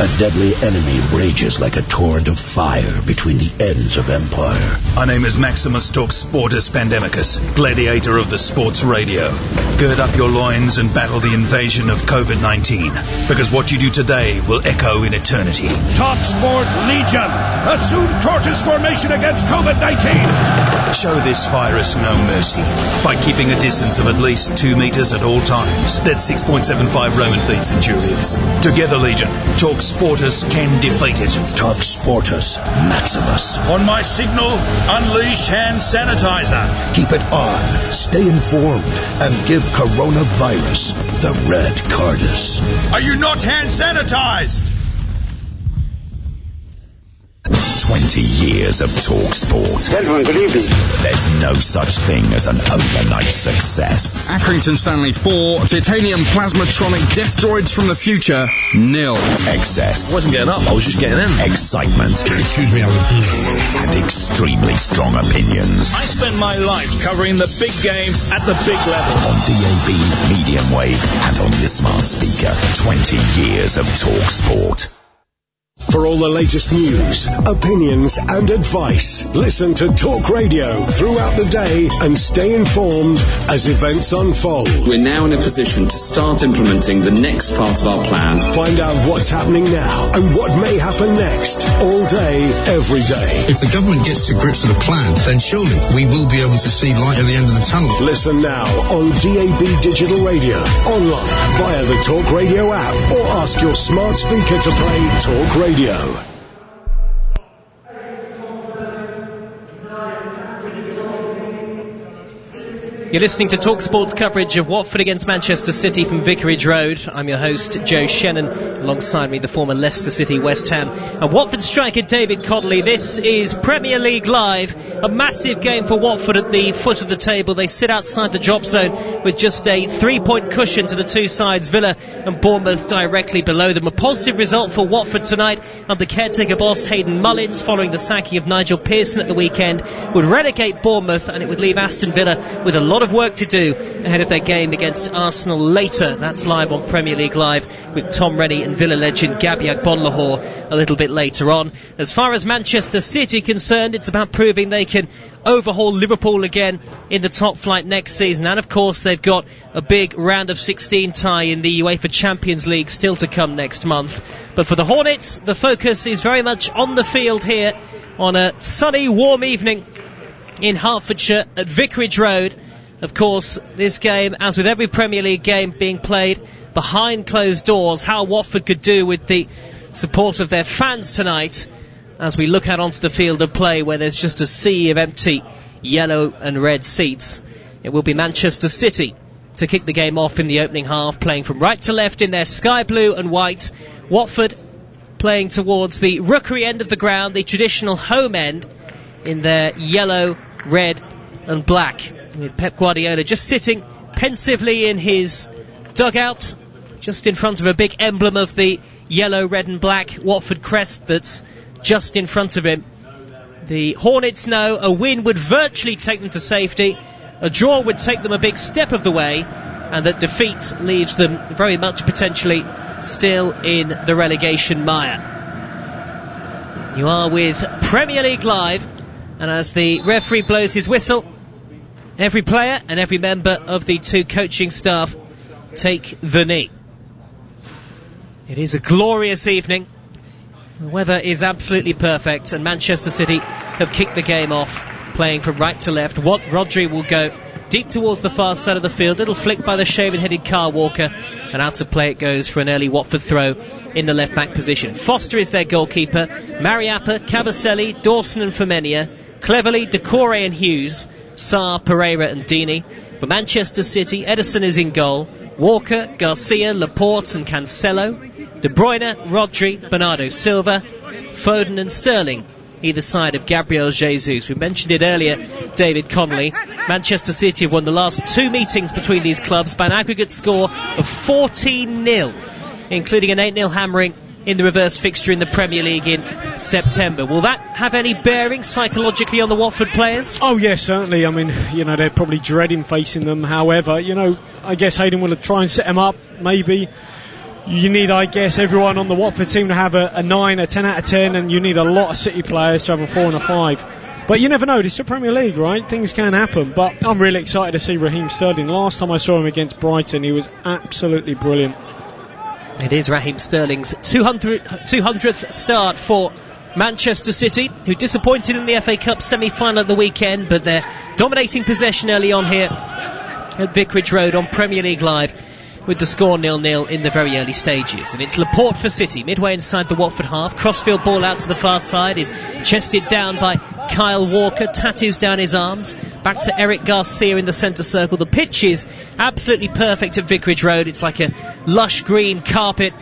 A deadly enemy rages like a torrent of fire between the ends of empire. My name is Maximus Talks Sportus Pandemicus, gladiator of the sports radio. Gird up your loins and battle the invasion of COVID-19, because what you do today will echo in eternity. Top Sport Legion, assume tortoise formation against COVID-19. Show this virus no mercy by keeping a distance of at least 2 meters at all times. That's 6.75 Roman feet centurions. Together, Legion, Talk Sportus can defeat it. Talk Sportus Maximus. On my signal, unleash hand sanitizer. Keep it on, stay informed, and give coronavirus the red cardus. Are you not hand sanitized? 20 years of Talk Sport. Gentlemen, good evening. There's no such thing as an overnight success. Accrington Stanley 4, titanium plasmatronic death droids from the future, 0. Excess. I wasn't getting up, I was just getting in. Excitement. Excuse me, Alan. And extremely strong opinions. I spend my life covering the big game at the big level. On DAB, medium wave, and on your smart speaker. 20 years of Talk Sport. For all the latest news, opinions and advice, listen to Talk Radio throughout the day and stay informed as events unfold. We're now in a position to start implementing the next part of our plan. Find out what's happening now and what may happen next, all day, every day. If the government gets to grips with the plan, then surely we will be able to see light at the end of the tunnel. Listen now on DAB Digital Radio, online, via the Talk Radio app, or ask your smart speaker to play Talk Radio. You're listening to TalkSport's coverage of Watford against Manchester City from Vicarage Road. I'm your host, Joe Shannon. Alongside me, the former Leicester City West Ham and Watford striker David Codley. This is Premier League Live. A massive game for Watford at the foot of the table. They sit outside the drop zone with just a 3-point cushion to the two sides, Villa and Bournemouth directly below them. A positive result for Watford tonight under caretaker boss Hayden Mullins, following the sacking of Nigel Pearson at the weekend, would relegate Bournemouth, and it would leave Aston Villa with a lot of work to do ahead of their game against Arsenal later. That's live on Premier League Live with Tom Rennie and Villa legend Gabi Agbonlahor a little bit later on. As far as Manchester City concerned, it's about proving they can overhaul Liverpool again in the top flight next season, and of course they've got a big round of 16 tie in the UEFA Champions League still to come next month. But for the Hornets, the focus is very much on the field here on a sunny, warm evening in Hertfordshire at Vicarage Road. Of course, this game, as with every Premier League game, being played behind closed doors. How Watford could do with the support of their fans tonight as we look out onto the field of play where there's just a sea of empty yellow and red seats. It will be Manchester City to kick the game off in the opening half, playing from right to left in their sky blue and white. Watford playing towards the rookery end of the ground, the traditional home end, in their yellow, red and black, with Pep Guardiola just sitting pensively in his dugout, just in front of a big emblem of the yellow, red and black Watford crest that's just in front of him. The Hornets know a win would virtually take them to safety, a draw would take them a big step of the way, and that defeat leaves them very much potentially still in the relegation mire. You are with Premier League Live, and as the referee blows his whistle, every player and every member of the two coaching staff take the knee. It is a glorious evening. The weather is absolutely perfect, and Manchester City have kicked the game off, playing from right to left. Rodri will go deep towards the far side of the field. Little flick by the shaven-headed Kyle Walker, and out to play it goes for an early Watford throw in the left-back position. Foster is their goalkeeper. Mariappa, Cabaselli, Dawson and Femenia. Cleverly, Decore and Hughes. Sarr, Pereira and Deeney. For Manchester City, Ederson is in goal. Walker, Garcia, Laporte and Cancelo. De Bruyne, Rodri, Bernardo Silva, Foden and Sterling, either side of Gabriel Jesus. We mentioned it earlier, David Connolly. Manchester City have won the last two meetings between these clubs by an aggregate score of 14-0, including an 8-0 hammering in the reverse fixture in the Premier League in September. Will that have any bearing psychologically on the Watford players? Oh yes, certainly. I mean, they're probably dreading facing them. However, I guess Hayden will try and set them up, maybe. you need, I guess, everyone on the Watford team to have a 9, a 10 out of 10, and you need a lot of City players to have a 4 and a 5. But you never know, this is the Premier League, right? Things can happen. But I'm really excited to see Raheem Sterling. Last time I saw him against Brighton, he was absolutely brilliant. It is Raheem Sterling's 200th start for Manchester City, who disappointed in the FA Cup semi-final at the weekend, but they're dominating possession early on here at Vicarage Road on Premier League Live, with the score 0-0 in the very early stages. And it's Laporte for City, midway inside the Watford half. Crossfield ball out to the far side is chested down by Kyle Walker, tattoos down his arms. Back to Eric Garcia in the centre circle. The pitch is absolutely perfect at Vicarage Road. It's like a lush green carpet,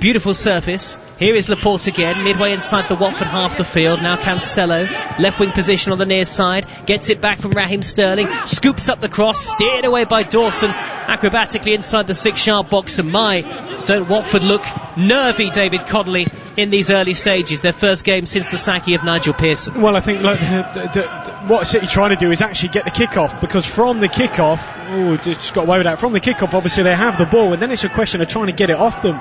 beautiful surface. Here is Laporte again, midway inside the Watford half the field. Now Cancelo, left wing position on the near side, gets it back from Raheem Sterling, scoops up the cross, steered away by Dawson, acrobatically inside the 6-yard box. And don't Watford look nervy, David Connolly, in these early stages, their first game since the sacking of Nigel Pearson. Well, I think what City trying to do is actually get the kick-off, because from the kick-off, just got away with that, from the kick-off obviously they have the ball, and then it's a question of trying to get it off them.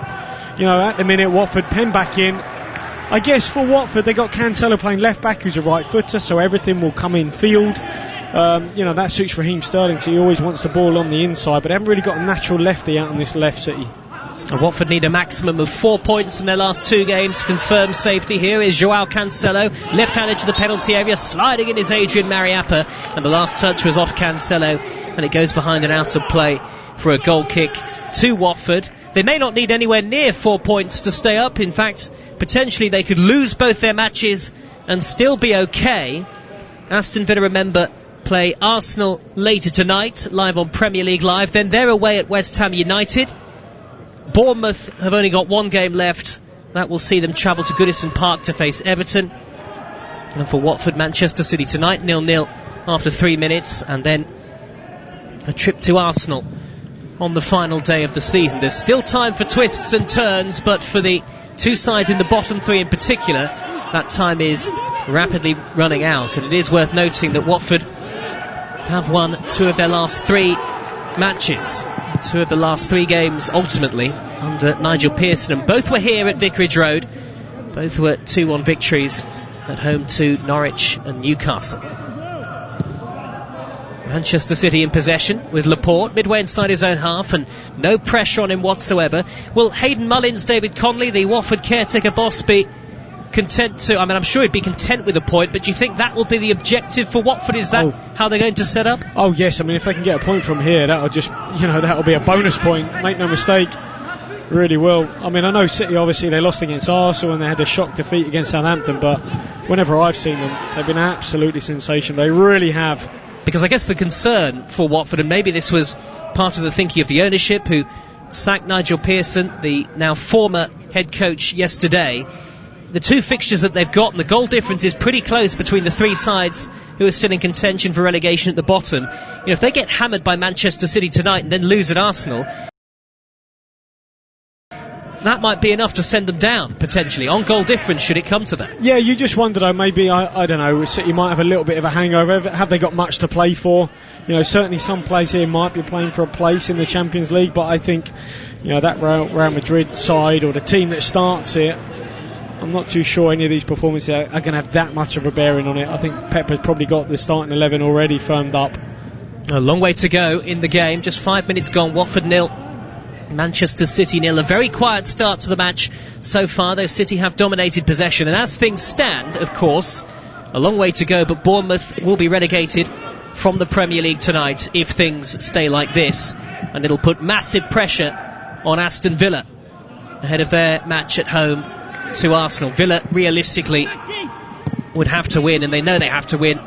You know, at the minute Watford pen back in. I guess for Watford they got Cancelo playing left back, who's a right footer, so everything will come in field. That suits Raheem Sterling, so he always wants the ball on the inside, but they haven't really got a natural lefty out on this left, City. And Watford need a maximum of 4 points in their last 2 games to confirm safety. Here is Joao Cancelo, left-handed to the penalty area, sliding in is Adrian Mariappa, and the last touch was off Cancelo, and it goes behind and out of play for a goal kick to Watford. They may not need anywhere near 4 points to stay up. In fact, potentially they could lose both their matches and still be okay. Aston Villa, remember, play Arsenal later tonight, live on Premier League Live. Then they're away at West Ham United. Bournemouth have only got 1 game left. That will see them travel to Goodison Park to face Everton. And for Watford, Manchester City tonight, 0-0 after 3 minutes. And then a trip to Arsenal on the final day of the season. There's still time for twists and turns, but for the 2 sides in the bottom 3 in particular, that time is rapidly running out. And it is worth noting that Watford have won 2 of their last 3 matches, 2 of the last 3 games ultimately under Nigel Pearson, and both were here at Vicarage Road. Both were 2-1 victories at home to Norwich and Newcastle. Manchester City in possession with Laporte midway inside his own half, and no pressure on him whatsoever. Will Hayden Mullins, David Connolly, the Watford caretaker boss, be content to... I'm sure he'd be content with a point, but do you think that will be the objective for Watford? Is that how they're going to set up? Oh yes, if they can get a point from here, that'll just, that'll be a bonus point, make no mistake. Really will. I know City, obviously they lost against Arsenal and they had a shock defeat against Southampton, but whenever I've seen them, they've been absolutely sensational. They really have. Because I guess the concern for Watford, and maybe this was part of the thinking of the ownership, who sacked Nigel Pearson, the now former head coach, yesterday, the 2 fixtures that they've got, and the goal difference is pretty close between the 3 sides who are still in contention for relegation at the bottom. If they get hammered by Manchester City tonight and then lose at Arsenal, that might be enough to send them down, potentially, on goal difference, should it come to that. Yeah, you just wonder, though, maybe, I don't know, City might have a little bit of a hangover. Have they got much to play for? Certainly some players here might be playing for a place in the Champions League, but I think, that Real Madrid side, or the team that starts it, I'm not too sure any of these performances are going to have that much of a bearing on it. I think Pep has probably got the starting 11 already firmed up. A long way to go in the game, just 5 minutes gone. Watford 0, Manchester City 0. A very quiet start to the match so far, though City have dominated possession. And as things stand, of course, a long way to go, but Bournemouth will be relegated from the Premier League tonight if things stay like this. And it'll put massive pressure on Aston Villa ahead of their match at home to Arsenal. Villa realistically would have to win, and they know they have to win,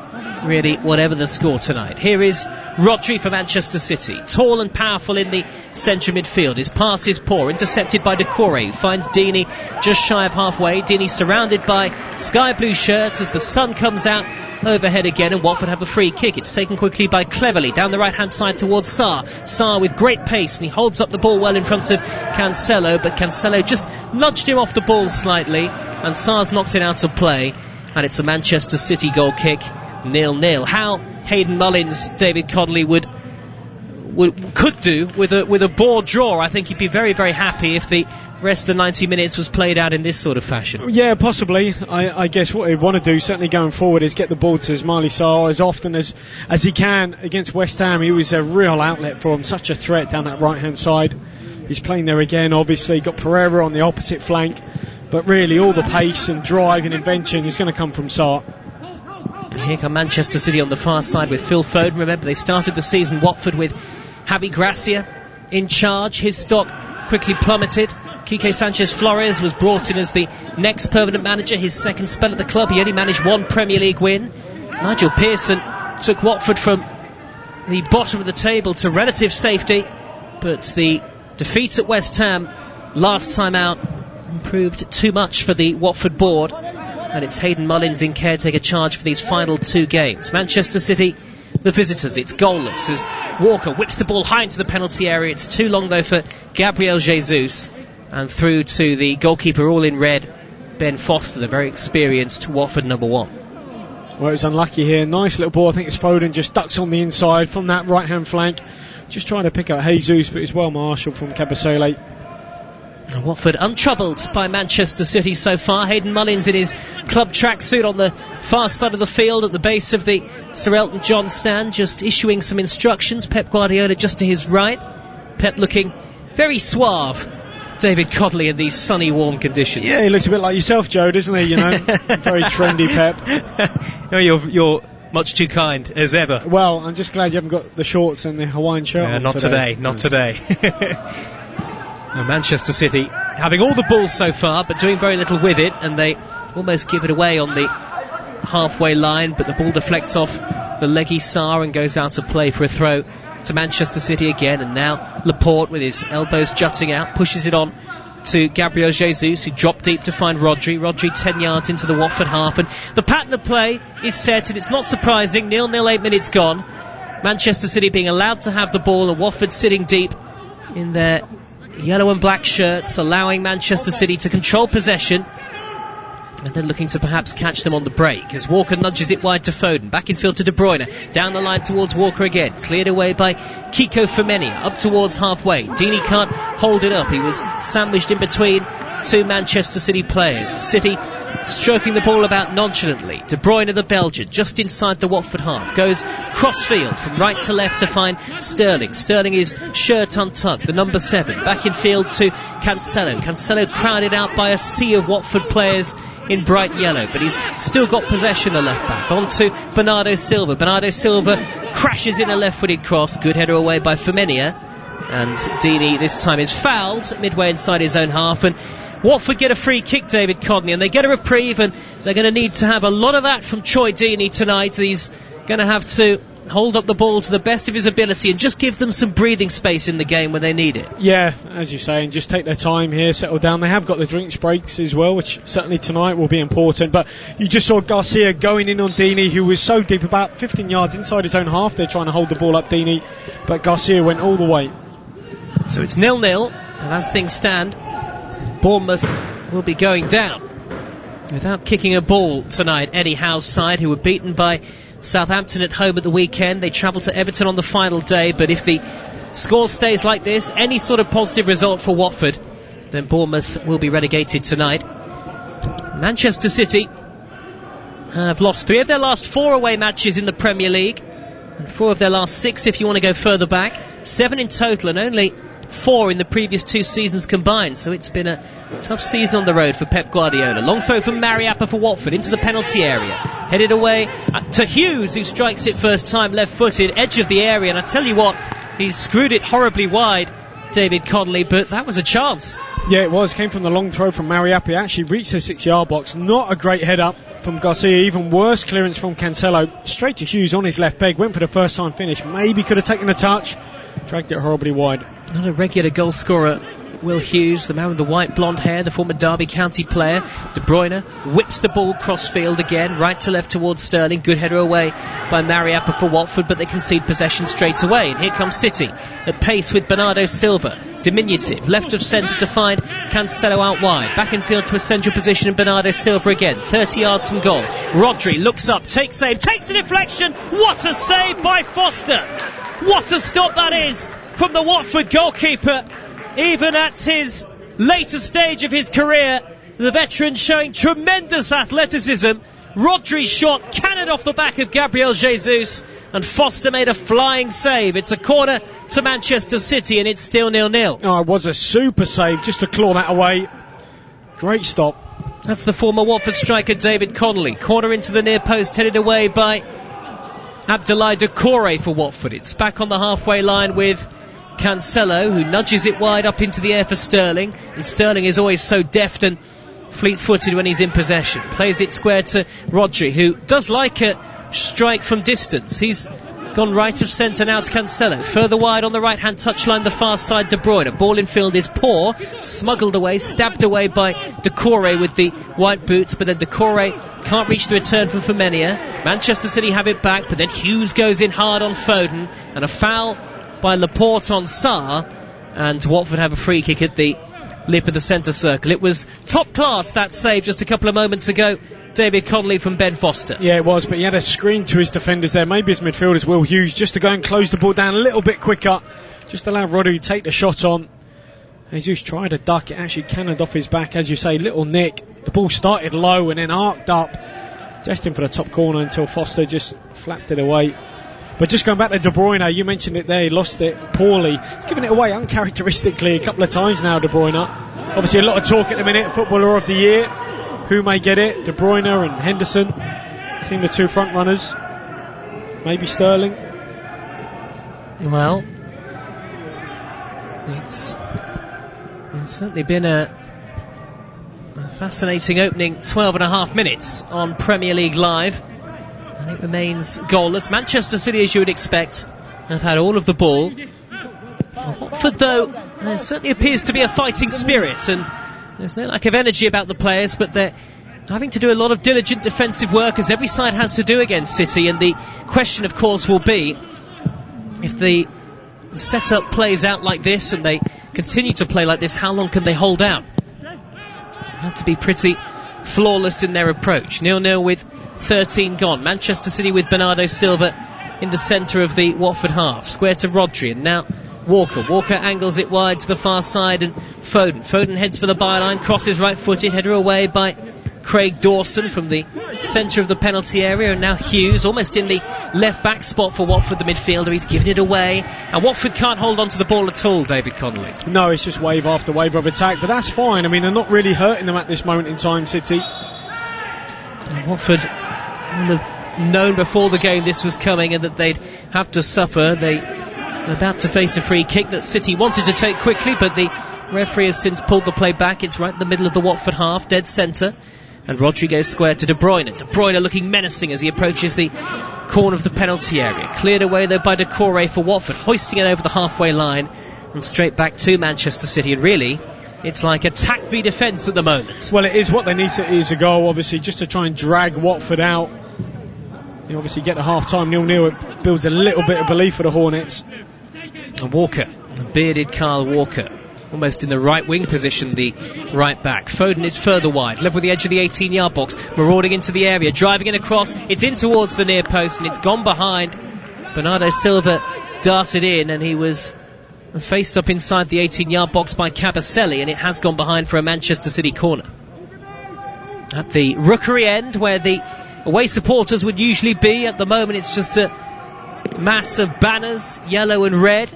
really, whatever the score tonight. Here is Rodri for Manchester City, tall and powerful in the central midfield. His pass is poor, intercepted by Decore, who finds Deeney just shy of halfway. Deeney surrounded by sky blue shirts as the sun comes out overhead again, and Watford have a free kick. It's taken quickly by Cleverley down the right hand side towards Sarr. Sarr with great pace, and he holds up the ball well in front of Cancelo, but Cancelo just nudged him off the ball slightly, and Sarr's knocked it out of play, and it's a Manchester City goal kick, 0-0. How Hayden Mullins, David Connolly, could do with a ball draw. I think he'd be very, very happy if the rest of the 90 minutes was played out in this sort of fashion. Yeah, possibly. I guess what he'd want to do, certainly going forward, is get the ball to Ismaili Sarr as often as he can against West Ham. He was a real outlet for him, such a threat down that right-hand side. He's playing there again, obviously. Got Pereira on the opposite flank. But really, all the pace and drive and invention is going to come from Sarr. Here come Manchester City on the far side with Phil Foden. Remember, they started the season, Watford, with Javi Gracia in charge. His stock quickly plummeted. Quique Sanchez-Flores was brought in as the next permanent manager. His second spell at the club, he only managed one Premier League win. Nigel Pearson took Watford from the bottom of the table to relative safety, but the defeat at West Ham last time out proved too much for the Watford board, and it's Hayden Mullins in caretaker charge for these final 2 games. Manchester City, the visitors, it's goalless as Walker whips the ball high into the penalty area. It's too long though for Gabriel Jesus, and through to the goalkeeper, all in red, Ben Foster, the very experienced Watford number 1. Well, it was unlucky here. Nice little ball. I think it's Foden, just ducks on the inside from that right hand flank, just trying to pick up Jesus, but it's well marshalled from Kabasele. Watford untroubled by Manchester City so far. Hayden Mullins in his club tracksuit on the far side of the field at the base of the Sir Elton John stand, just issuing some instructions. Pep Guardiola just to his right. Pep looking very suave. David Codley in these sunny, warm conditions. Yeah, he looks a bit like yourself, Joe, doesn't he? You know, very trendy Pep. No, you're much too kind, as ever. Well, I'm just glad you haven't got the shorts and the Hawaiian shirt on not today. Not today. Now, Manchester City having all the ball so far, but doing very little with it, and they almost give it away on the halfway line, but the ball deflects off the leggy Sarr and goes out to play for a throw to Manchester City again. And now Laporte, with his elbows jutting out, pushes it on to Gabriel Jesus, who dropped deep to find Rodri. Rodri 10 yards into the Watford half, and the pattern of play is set, and it's not surprising. 0-0, 8 minutes gone. Manchester City being allowed to have the ball, and Watford sitting deep in their yellow and black shirts, allowing Manchester City to control possession, and then looking to perhaps catch them on the break as Walker nudges it wide to Foden, back in field to De Bruyne, down the line towards Walker again, cleared away by Kiko Femenia, up towards halfway. Deeney can't hold it up, he was sandwiched in between 2 Manchester City players. City stroking the ball about nonchalantly. De Bruyne, the Belgian, just inside the Watford half, goes cross-field from right to left to find Sterling. Sterling is shirt untucked, the number 7, back in field to Cancelo. Cancelo crowded out by a sea of Watford players in bright yellow, but he's still got possession, the left back. On to Bernardo Silva. Bernardo Silva crashes in a left-footed cross, good header away by Femenia, and Deeney this time is fouled midway inside his own half, and Watford get a free kick, David Codney, and they get a reprieve, and they're going to need to have a lot of that from Troy Deeney tonight. He's going to have to hold up the ball to the best of his ability and just give them some breathing space in the game when they need it. Yeah, as you say, and just take their time here, settle down. They have got the drinks breaks as well, which certainly tonight will be important, but you just saw Garcia going in on Deeney, who was so deep, about 15 yards inside his own half. They're trying to hold the ball up, Deeney, but Garcia went all the way. So it's 0-0, and as things stand, Bournemouth will be going down without kicking a ball tonight. Eddie Howe's side, who were beaten by Southampton at home at the weekend. They travel to Everton on the final day, but if the score stays like this, any sort of positive result for Watford, then Bournemouth will be relegated tonight. Manchester City have lost 3 of their last 4 away matches in the Premier League, and 4 of their last 6 if you want to go further back. 7 in total, and only 4 in the previous 2 seasons combined, so it's been a tough season on the road for Pep Guardiola. Long throw from Mariappa for Watford into the penalty area, headed away to Hughes, who strikes it first time left-footed, edge of the area, and I tell you what, he's screwed it horribly wide, David Codley, but that was a chance. Yeah, it was. Came from the long throw from Mariappa. He actually reached the 6-yard box. Not a great head up from Garcia. Even worse clearance from Cancelo. Straight to Hughes on his left peg. Went for the first time finish. Maybe could have taken a touch. Dragged it horribly wide. Not a regular goal scorer, Will Hughes, the man with the white blonde hair, the former Derby County player. De Bruyne whips the ball cross-field again, right to left towards Sterling. Good header away by Mariappa for Watford, but they concede possession straight away. And here comes City at pace with Bernardo Silva. Diminutive, left of centre to find Cancelo out wide. Back in field to a central position, and Bernardo Silva again, 30 yards from goal. Rodri looks up, takes aim, takes a deflection. What a save by Foster! What a stop that is from the Watford goalkeeper. Even at his later stage of his career. The veteran showing tremendous athleticism. Rodri's shot cannoned off the back of Gabriel Jesus, and Foster made a flying save. It's a corner to Manchester City, and it's still 0-0. Oh, it was a super save just to claw that away. Great stop. That's the former Watford striker David Connolly. Corner into the near post, headed away by Abdoulaye Doucouré for Watford. It's back on the halfway line with Cancelo, who nudges it wide up into the air for Sterling. And Sterling is always so deft and fleet-footed when he's in possession. Plays it square to Rodri, who does like a strike from distance. He's gone right of centre now to Cancelo. Further wide on the right-hand touchline, the far side, De Bruyne. Ball in field is poor. Smuggled away, stabbed away by Doucouré with the white boots, but then Doucouré can't reach the return from Femenia. Manchester City have it back, but then Hughes goes in hard on Foden, and a foul by Laporte on Sarr, and Watford have a free kick at the lip of the centre circle. It was top class, that save just a couple of moments ago. David Connolly from Ben Foster. Yeah, it was, but he had a screen to his defenders there. Maybe his midfielders, Will Hughes, just to go and close the ball down a little bit quicker. Just allow Rodri to take the shot on. Jesus tried to duck, it actually cannoned off his back, as you say, little nick. The ball started low and then arced up, destined for the top corner until Foster just flapped it away. But just going back to De Bruyne, you mentioned it there, he lost it poorly. He's given it away uncharacteristically a couple of times now, De Bruyne. Obviously a lot of talk at the minute, Footballer of the Year. Who may get it? De Bruyne and Henderson. Seem the two front runners. Maybe Sterling. Well, it's certainly been a fascinating opening 12.5 minutes on Premier League Live. And it remains goalless. Manchester City, as you would expect, have had all of the ball. Watford, though, there certainly appears to be a fighting spirit, and there's no lack of energy about the players, but they're having to do a lot of diligent defensive work, as every side has to do against City. And the question, of course, will be, if the setup plays out like this and they continue to play like this, how long can they hold out? They have to be pretty flawless in their approach. 0-0 with 13 gone. Manchester City with Bernardo Silva in the centre of the Watford half. Square to Rodri, and now Walker. Walker angles it wide to the far side, and Foden heads for the byline, crosses right-footed, header away by Craig Dawson from the centre of the penalty area, and now Hughes almost in the left-back spot for Watford, the midfielder. He's given it away, and Watford can't hold on to the ball at all, David Connolly. No, it's just wave after wave of attack, but that's fine. I mean, they're not really hurting them at this moment in time, City. And Watford would have known before the game this was coming and that they'd have to suffer. They were about to face a free kick that City wanted to take quickly, but the referee has since pulled the play back. It's right in the middle of the Watford half, dead centre. And Rodri goes square to De Bruyne. De Bruyne looking menacing as he approaches the corner of the penalty area. Cleared away though by Doucouré for Watford, hoisting it over the halfway line and straight back to Manchester City. And really, it's like attack v defence at the moment. Well, it is what they need to, is a goal, obviously, just to try and drag Watford out. You obviously get the half-time 0-0, it builds a little bit of belief for the Hornets. And Walker, the bearded Kyle Walker, almost in the right wing position, the right back. Foden is further wide, level with the edge of the 18-yard box, marauding into the area, driving it across. It's in towards the near post, and it's gone behind. Bernardo Silva darted in, and he was faced up inside the 18-yard box by Cabaselli, and it has gone behind for a Manchester City corner. At the Rookery end, where the away supporters would usually be, at the moment it's just a mass of banners, yellow and red,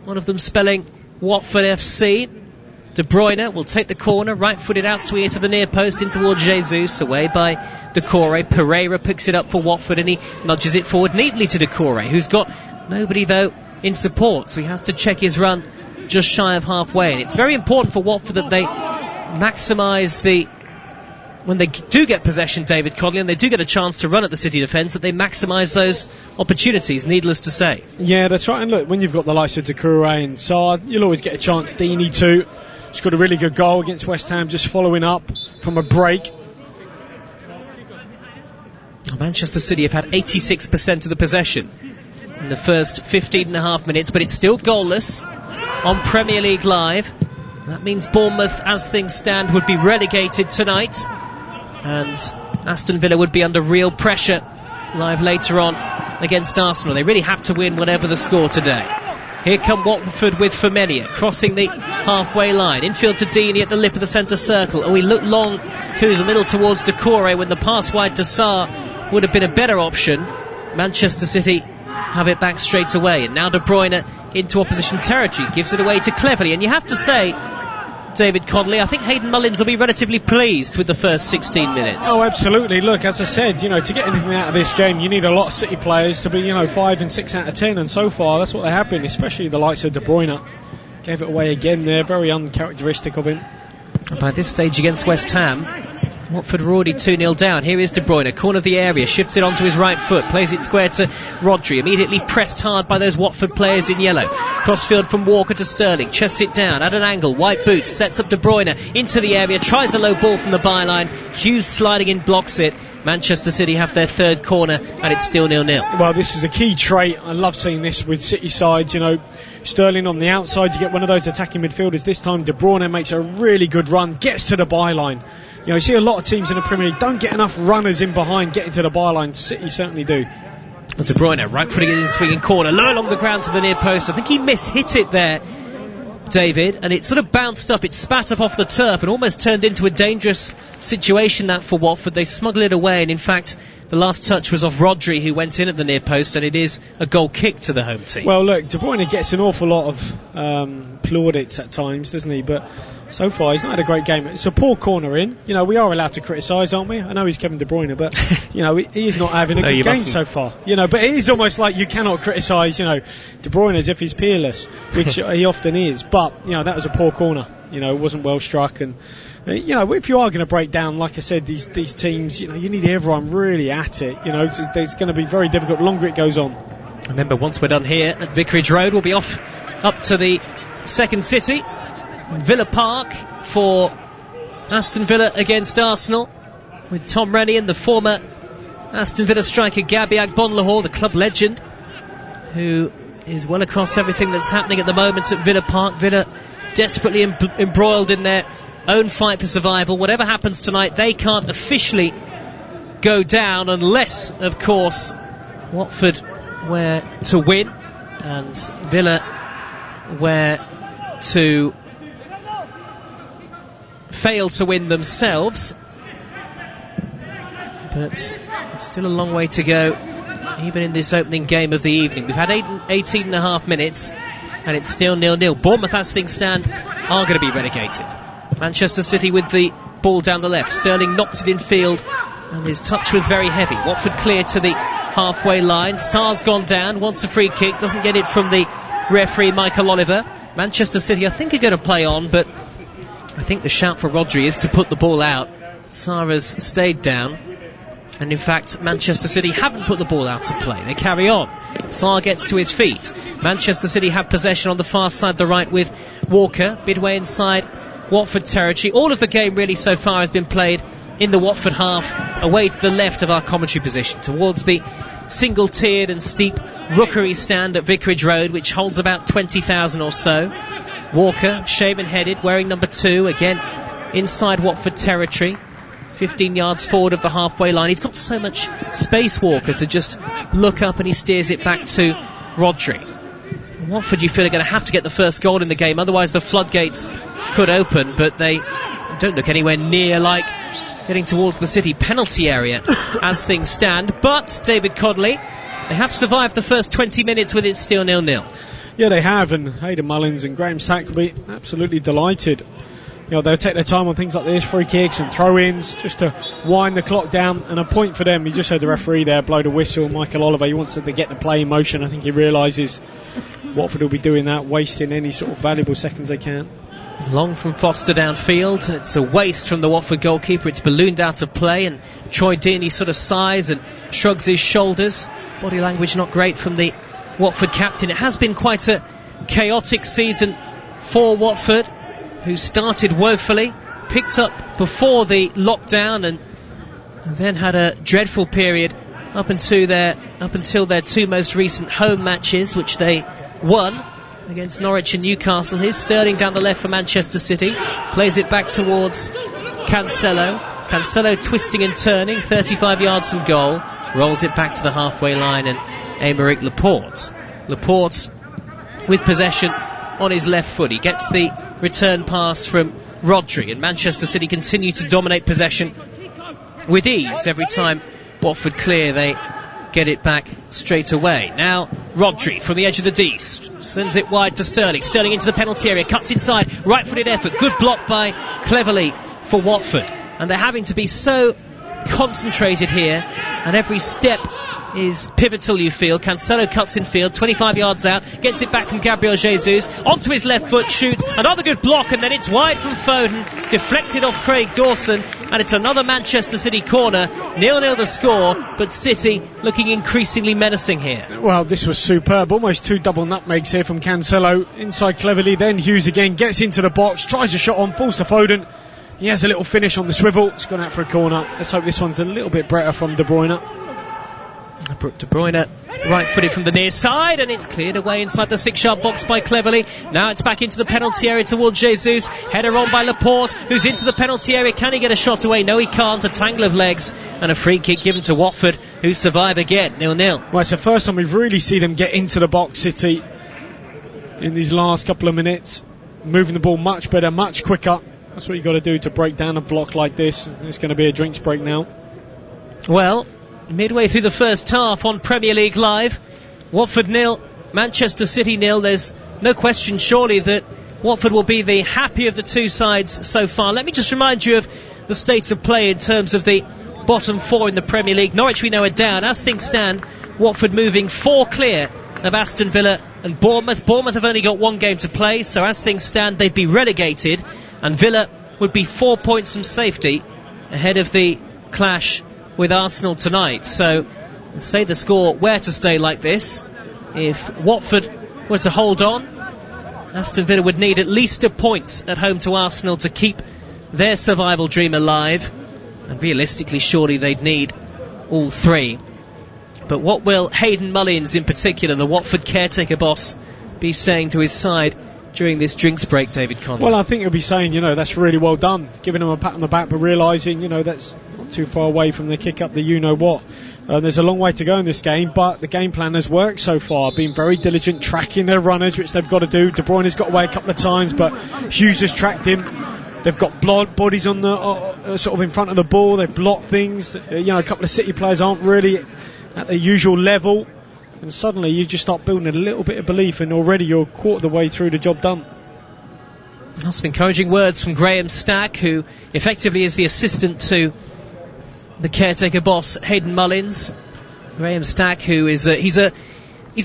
one of them spelling Watford FC. De Bruyne will take the corner, right-footed outswinger to the near post in towards Jesus, away by Doucouré. Pereira picks it up for Watford, and he nudges it forward neatly to Doucouré, who's got nobody though in support, so he has to check his run just shy of halfway. And it's very important for Watford that they maximise when they do get possession, David Connolly, and they do get a chance to run at the City defence, that they maximise those opportunities, needless to say. Yeah, that's right. And look, when you've got the likes of Doucouré and Sarr, you'll always get a chance. Deeney too. He's got a really good goal against West Ham, just following up from a break. Manchester City have had 86% of the possession in the first 15.5 minutes, but it's still goalless on Premier League Live. That means Bournemouth, as things stand, would be relegated tonight, and Aston Villa would be under real pressure live later on against Arsenal. They really have to win whatever the score today. Here come Watford with Femenia, crossing the halfway line. Infield to Deeney at the lip of the centre circle. Oh, he looked long through the middle towards Decore when the pass wide to Sarr would have been a better option. Manchester City have it back straight away. And now De Bruyne into opposition territory. Gives it away to Cleverley. And you have to say, David Connolly, I think Hayden Mullins will be relatively pleased with the first 16 minutes. Oh, absolutely. Look, as I said, to get anything out of this game, you need a lot of City players to be, 5 and 6 out of 10, and so far that's what they have been, especially the likes of De Bruyne. Gave it away again there, very uncharacteristic of him. By this stage against West Ham, Watford are already 2-0 down. Here is De Bruyne, corner of the area, shifts it onto his right foot, plays it square to Rodri, immediately pressed hard by those Watford players in yellow. Crossfield from Walker to Sterling, chests it down at an angle, white boots, sets up De Bruyne into the area, tries a low ball from the byline. Hughes sliding in, blocks it. Manchester City have their third corner and it's still 0-0. Well, this is a key trait. I love seeing this with City sides. Sterling on the outside, you get one of those attacking midfielders. This time De Bruyne makes a really good run, gets to the byline. You see a lot of teams in the Premier League don't get enough runners in behind getting to the byline. City certainly do. De Bruyne, right footing it in the swinging corner, low along the ground to the near post. I think he mishit it there, David, and it sort of bounced up, it spat up off the turf and almost turned into a dangerous situation that for Watford. They smuggled it away, and in fact the last touch was off Rodri, who went in at the near post, and it is a goal kick to the home team. Well, look, De Bruyne gets an awful lot of plaudits at times, doesn't he? But so far he's not had a great game. It's a poor corner in. We are allowed to criticise, aren't we? I know he's Kevin De Bruyne, but he is not having a good game so far. But it is almost like you cannot criticise De Bruyne as if he's peerless, which he often is. But that was a poor corner. It wasn't well struck, and if you are going to break down, like I said, these teams, you need everyone really at it. It's going to be very difficult the longer it goes on. Remember, once we're done here at Vicarage Road, we'll be off up to the second city, Villa Park, for Aston Villa against Arsenal, with Tom Rennie and the former Aston Villa striker Gabby Agbonlahor, the club legend, who is well across everything that's happening at the moment at Villa Park. Villa desperately embroiled in their own fight for survival. Whatever happens tonight, they can't officially go down unless, of course, Watford were to win and Villa were to fail to win themselves. But it's still a long way to go, even in this opening game of the evening. We've had 18 and a half minutes and it's still 0-0. Bournemouth, as things stand, are going to be relegated. Manchester City with the ball down the left. Sterling knocked it in field and his touch was very heavy. Watford clear to the halfway line. Sarr's gone down, wants a free kick, doesn't get it from the referee Michael Oliver. Manchester City, I think, are going to play on, but I think the shout for Rodri is to put the ball out. Sarr has stayed down, and in fact Manchester City haven't put the ball out to play. They carry on. Sarr gets to his feet. Manchester City have possession on the far side, the right, with Walker midway inside Watford territory. All of the game really so far has been played in the Watford half, away to the left of our commentary position, towards the single-tiered and steep rookery stand at Vicarage Road, which holds about 20,000 or so. Walker, shaven-headed, wearing number 2, again inside Watford territory, 15 yards forward of the halfway line. He's got so much space, Walker, to just look up, and he steers it back to Rodri. Watford, you feel, are going to have to get the first goal in the game, otherwise the floodgates could open, but they don't look anywhere near like getting towards the City penalty area as things stand. But, David Codley, they have survived the first 20 minutes with it still 0-0. Yeah, they have, and Hayden Mullins and Graham Sack will be absolutely delighted. They'll take their time on things like this, free kicks and throw-ins, just to wind the clock down, and a point for them. You just heard the referee there blow the whistle. Michael Oliver, he wants them to get the play in motion. I think he realises Watford will be doing that, wasting any sort of valuable seconds they can. Long from Foster downfield, and it's a waste from the Watford goalkeeper. It's ballooned out of play, and Troy Deeney sort of sighs and shrugs his shoulders. Body language not great from the Watford captain. It has been quite a chaotic season for Watford, who started woefully, picked up before the lockdown, and then had a dreadful period up until their two most recent home matches, which they won against Norwich and Newcastle. Here's Sterling down the left for Manchester City, plays it back towards Cancelo twisting and turning 35 yards from goal, rolls it back to the halfway line, and Aymeric Laporte with possession on his left foot. He gets the return pass from Rodri, and Manchester City continue to dominate possession with ease. Every time Watford clear, they get it back straight away. Now Rodri from the edge of the D sends it wide to Sterling. Sterling into the penalty area, cuts inside, right-footed effort, good block by Cleverley for Watford. And they're having to be so concentrated here, and every step is pivotal, you feel. Cancelo cuts in field, 25 yards out, gets it back from Gabriel Jesus, onto his left foot, shoots, another good block, and then it's wide from Foden, deflected off Craig Dawson, and it's another Manchester City corner. 0-0 the score, but City looking increasingly menacing here. Well, this was superb, almost 2 double nutmegs here from Cancelo, inside Cleverley, then Hughes again, gets into the box, tries a shot on, falls to Foden. He has a little finish on the swivel, it's gone out for a corner. Let's hope this one's a little bit better from De Bruyne. De Bruyne right-footed from the near side, and it's cleared away inside the 6-yard box by Cleverley. Now it's back into the penalty area towards Jesus. Header on by Laporte, who's into the penalty area. Can he get a shot away? No, he can't. A tangle of legs and a free kick given to Watford, who survive again. 0-0. Well, it's the first time we've really seen them get into the box, City, in these last couple of minutes. Moving the ball much better, much quicker. That's what you've got to do to break down a block like this. It's going to be a drinks break now. Well, midway through the first half on Premier League Live, Watford 0, Manchester City 0. There's no question surely that Watford will be the happy of the two sides so far. Let me just remind you of the state of play in terms of the bottom 4 in the Premier League. Norwich, we know, are down. As things stand, Watford moving 4 clear of Aston Villa and Bournemouth. Bournemouth have only got 1 game to play, so as things stand, they'd be relegated, and Villa would be 4 points from safety ahead of the clash with Arsenal tonight. So, say the score were to stay like this, if Watford were to hold on, Aston Villa would need at least a point at home to Arsenal to keep their survival dream alive, and realistically surely they'd need all 3. But what will Hayden Mullins in particular, the Watford caretaker boss, be saying to his side during this drinks break, David Conley? Well, I think he'll be saying, that's really well done, giving him a pat on the back, but realising, that's not too far away from the kick up the you-know-what. There's a long way to go in this game, but the game plan has worked so far, being very diligent, tracking their runners, which they've got to do. De Bruyne has got away a couple of times, but Hughes has tracked him. They've got bodies on the sort of in front of the ball, they've blocked things. A couple of City players aren't really at their usual level, and suddenly you just start building a little bit of belief, and already you're a quarter of the way through the job done. That's some encouraging words from Graham Stack, who effectively is the assistant to the caretaker boss Hayden Mullins. Graham Stack, who is he's a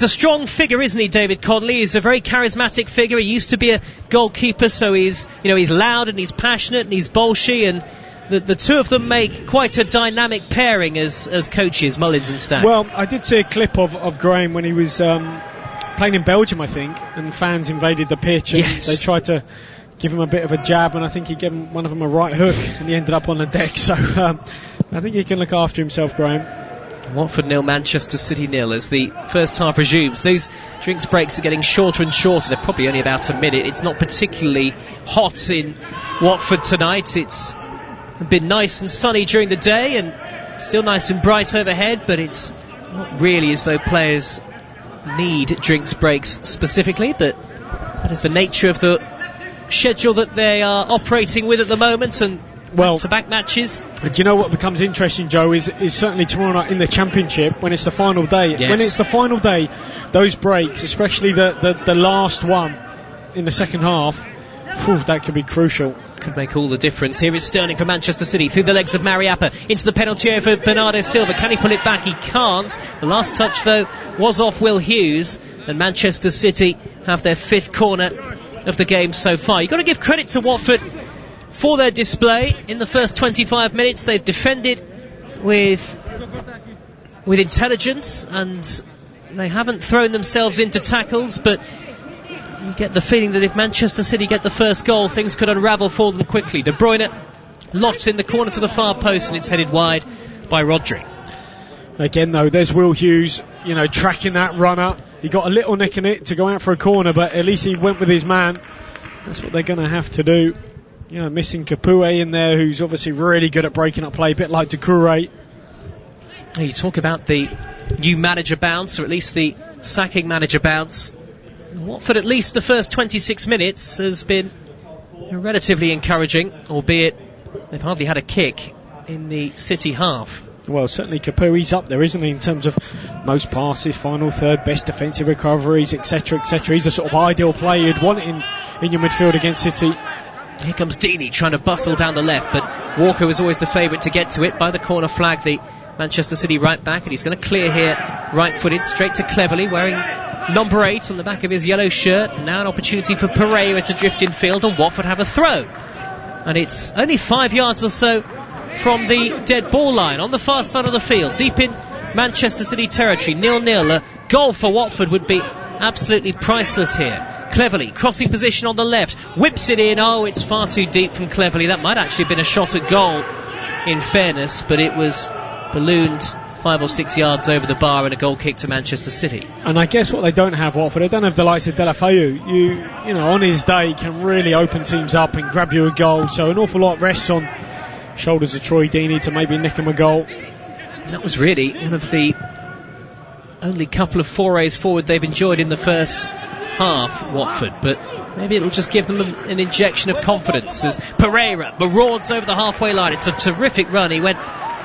strong figure, isn't he, David Conley? He's a very charismatic figure. He used to be a goalkeeper, so he's loud and he's passionate and he's bolshy, and the two of them make quite a dynamic pairing as coaches, Mullins and Stack. Well, I did see a clip of Graham when he was playing in Belgium, I think, and fans invaded the pitch, and yes, they tried to give him a bit of a jab, and I think he gave one of them a right hook, and he ended up on the deck. So I think he can look after himself, Graham. Watford 0, Manchester City 0 as the first half resumes. Those drinks breaks are getting shorter and shorter. They're probably only about a minute. It's not particularly hot in Watford tonight. It's been nice and sunny during the day and still nice and bright overhead, but it's not really as though players need drinks breaks specifically, but that is the nature of the schedule that they are operating with at the moment, and back-to-back matches. Do you know what becomes interesting, Joe, is certainly tomorrow night in the Championship, when it's the final day. Yes. When it's the final day, those breaks, especially the last one in the second half, that could be crucial. Could make all the difference. Here is Sterling for Manchester City, through the legs of Mariappa, into the penalty area for Bernardo Silva. Can he pull it back? He can't. The last touch, though, was off Will Hughes, and Manchester City have their 5th corner of the game so far. You've got to give credit to Watford for their display in the first 25 minutes. They've defended with intelligence, and they haven't thrown themselves into tackles, but you get the feeling that if Manchester City get the first goal, things could unravel for them quickly. De Bruyne lofts in the corner to the far post, and it's headed wide by Rodri. Again, though, there's Will Hughes, tracking that runner. He got a little nick in it to go out for a corner, but at least he went with his man. That's what they're going to have to do. Missing Capoue in there, who's obviously really good at breaking up play, a bit like Doucouré. You talk about the new manager bounce, or at least the sacking manager bounce. Watford, at least the first 26 minutes, has been relatively encouraging, albeit they've hardly had a kick in the City half. Well, certainly Kapuri's up there, isn't he, in terms of most passes, final third, best defensive recoveries, etc., etc. He's a sort of ideal player you'd want in your midfield against City. Here comes Deeney trying to bustle down the left, but Walker was always the favourite to get to it. By the corner flag, the Manchester City right back, and he's going to clear here right-footed straight to Cleverley, wearing number 8 on the back of his yellow shirt. Now an opportunity for Pereira to drift in field, and Watford have a throw. And it's only 5 yards or so from the dead ball line on the far side of the field, deep in Manchester City territory. 0-0. A goal for Watford would be absolutely priceless here. Cleverley, crossing position on the left, whips it in. Oh, it's far too deep from Cleverley. That might actually have been a shot at goal, in fairness, but it was ballooned 5 or 6 yards over the bar, and a goal kick to Manchester City. And I guess what they don't have, Watford, they don't have the likes of Deulofeu. You know, on his day, can really open teams up and grab you a goal. So an awful lot rests on shoulders of Troy Deeney to maybe nick him a goal. That was really one of the only couple of forays forward they've enjoyed in the first half, Watford, but maybe it'll just give them an injection of confidence as Pereira marauds over the halfway line. It's a terrific run. He went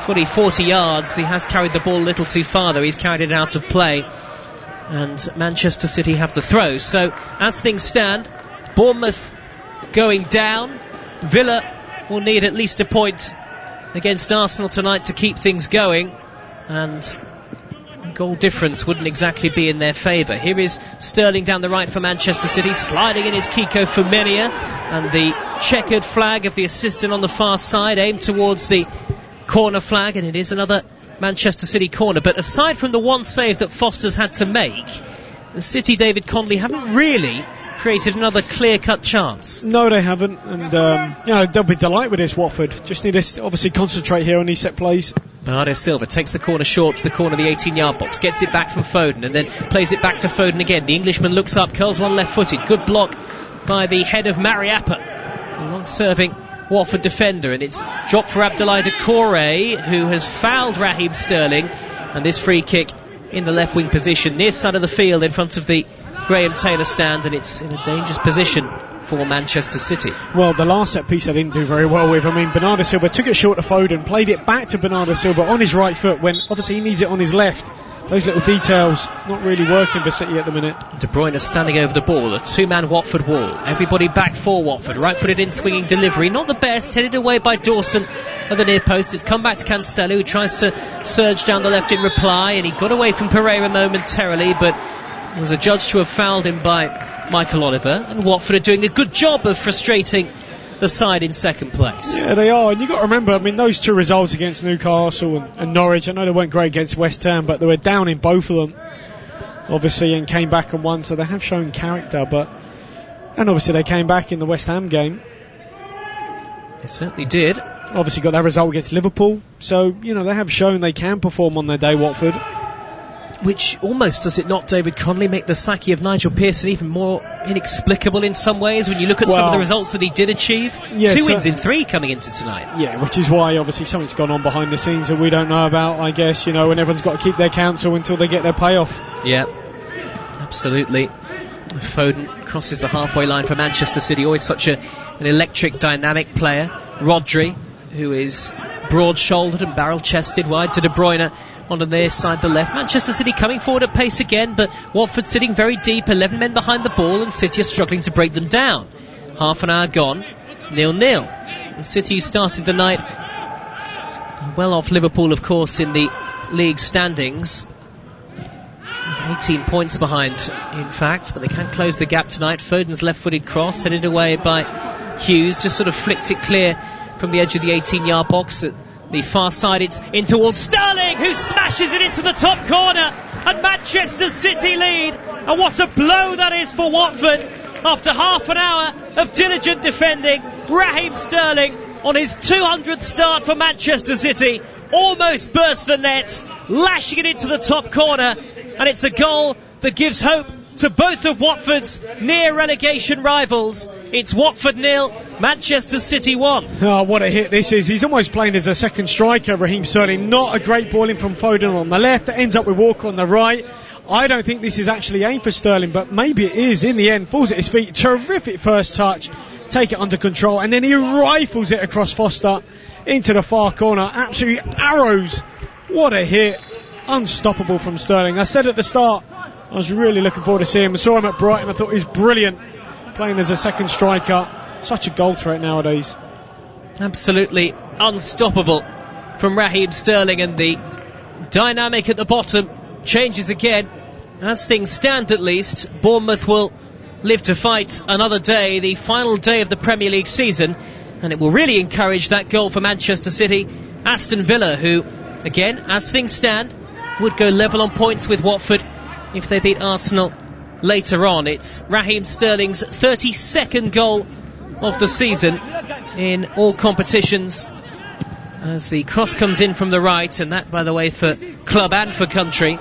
fully 40 yards. He has carried the ball a little too far, though. He's carried it out of play, and Manchester City have the throw. So as things stand, Bournemouth going down. Villa will need at least a point against Arsenal tonight to keep things going, and goal difference wouldn't exactly be in their favour. Here is Sterling down the right for Manchester City, sliding in his Kiko Femenia, and the checkered flag of the assistant on the far side aimed towards the corner flag, and it is another Manchester City corner. But aside from the one save that Foster's had to make, the City, David Connolly, haven't really created another clear-cut chance. No, they haven't, and they'll be delighted with this, Watford. Just need to obviously concentrate here on these set plays. Bernardo Silva takes the corner short to the corner of the 18-yard box, gets it back from Foden, and then plays it back to Foden again. The Englishman looks up, curls one left-footed. Good block by the head of Mariappa, a long-serving Watford defender, and it's dropped for Abdoulaye Doucouré, who has fouled Raheem Sterling, and this free kick in the left-wing position, near side of the field in front of the Graham Taylor stand, and it's in a dangerous position for Manchester City. Well, the last set piece I didn't do very well with. I mean, Bernardo Silva took it short to Foden, played it back to Bernardo Silva on his right foot when obviously he needs it on his left. Those little details not really working for City at the minute. De Bruyne standing over the ball, a two-man Watford wall. Everybody back for Watford, right-footed in swinging delivery, not the best, headed away by Dawson at the near post. It's come back to Cancelo, who tries to surge down the left in reply, and he got away from Pereira momentarily, but was adjudged to have fouled him by Michael Oliver, and Watford are doing a good job of frustrating the side in second place. Yeah, they are, and you've got to remember, I mean, those two results against Newcastle and Norwich, I know they weren't great against West Ham, but they were down in both of them, obviously, and came back and won, so they have shown character, and obviously they came back in the West Ham game. They certainly did. Obviously got that result against Liverpool, so, they have shown they can perform on their day, Watford. Which almost, does it not, David Connolly, make the sacking of Nigel Pearson even more inexplicable in some ways when you look at some of the results that he did achieve? Yeah, 2 wins in 3 coming into tonight. Yeah, which is why obviously something's gone on behind the scenes that we don't know about, I guess, and everyone's got to keep their counsel until they get their payoff. Yeah, absolutely. Foden crosses the halfway line for Manchester City, always such an electric, dynamic player. Rodri, who is broad-shouldered and barrel-chested, wide to De Bruyne on the near side, the left. Manchester City coming forward at pace again, but Watford sitting very deep, 11 men behind the ball, and City are struggling to break them down. Half an hour gone, 0-0. The City started the night well off Liverpool, of course, in the league standings. 18 points behind, in fact, but they can close the gap tonight. Foden's left-footed cross, headed away by Hughes, just sort of flicked it clear from the edge of the 18-yard box at the far side. It's in towards Sterling, who smashes it into the top corner, and Manchester City lead. And what a blow that is for Watford after half an hour of diligent defending. Raheem Sterling, on his 200th start for Manchester City, almost burst the net, lashing it into the top corner, and it's a goal that gives hope to both of Watford's near relegation rivals. It's Watford 0, Manchester City 1. Oh, what a hit this is. He's almost playing as a second striker, Raheem Sterling. Not a great ball in from Foden on the left. It ends up with Walker on the right. I don't think this is actually aimed for Sterling, but maybe it is in the end. Falls at his feet. Terrific first touch. Take it under control, and then he rifles it across Foster into the far corner. Absolutely arrows. What a hit. Unstoppable from Sterling. I said at the start, I was really looking forward to seeing him. I saw him at Brighton. I thought he was brilliant playing as a second striker. Such a goal threat nowadays. Absolutely unstoppable from Raheem Sterling, and the dynamic at the bottom changes again. As things stand, at least, Bournemouth will live to fight another day, the final day of the Premier League season, and it will really encourage that goal for Manchester City. Aston Villa, who, again, as things stand, would go level on points with Watford if they beat Arsenal later on. It's Raheem Sterling's 32nd goal of the season in all competitions, as the cross comes in from the right, and that, by the way, for club and for country.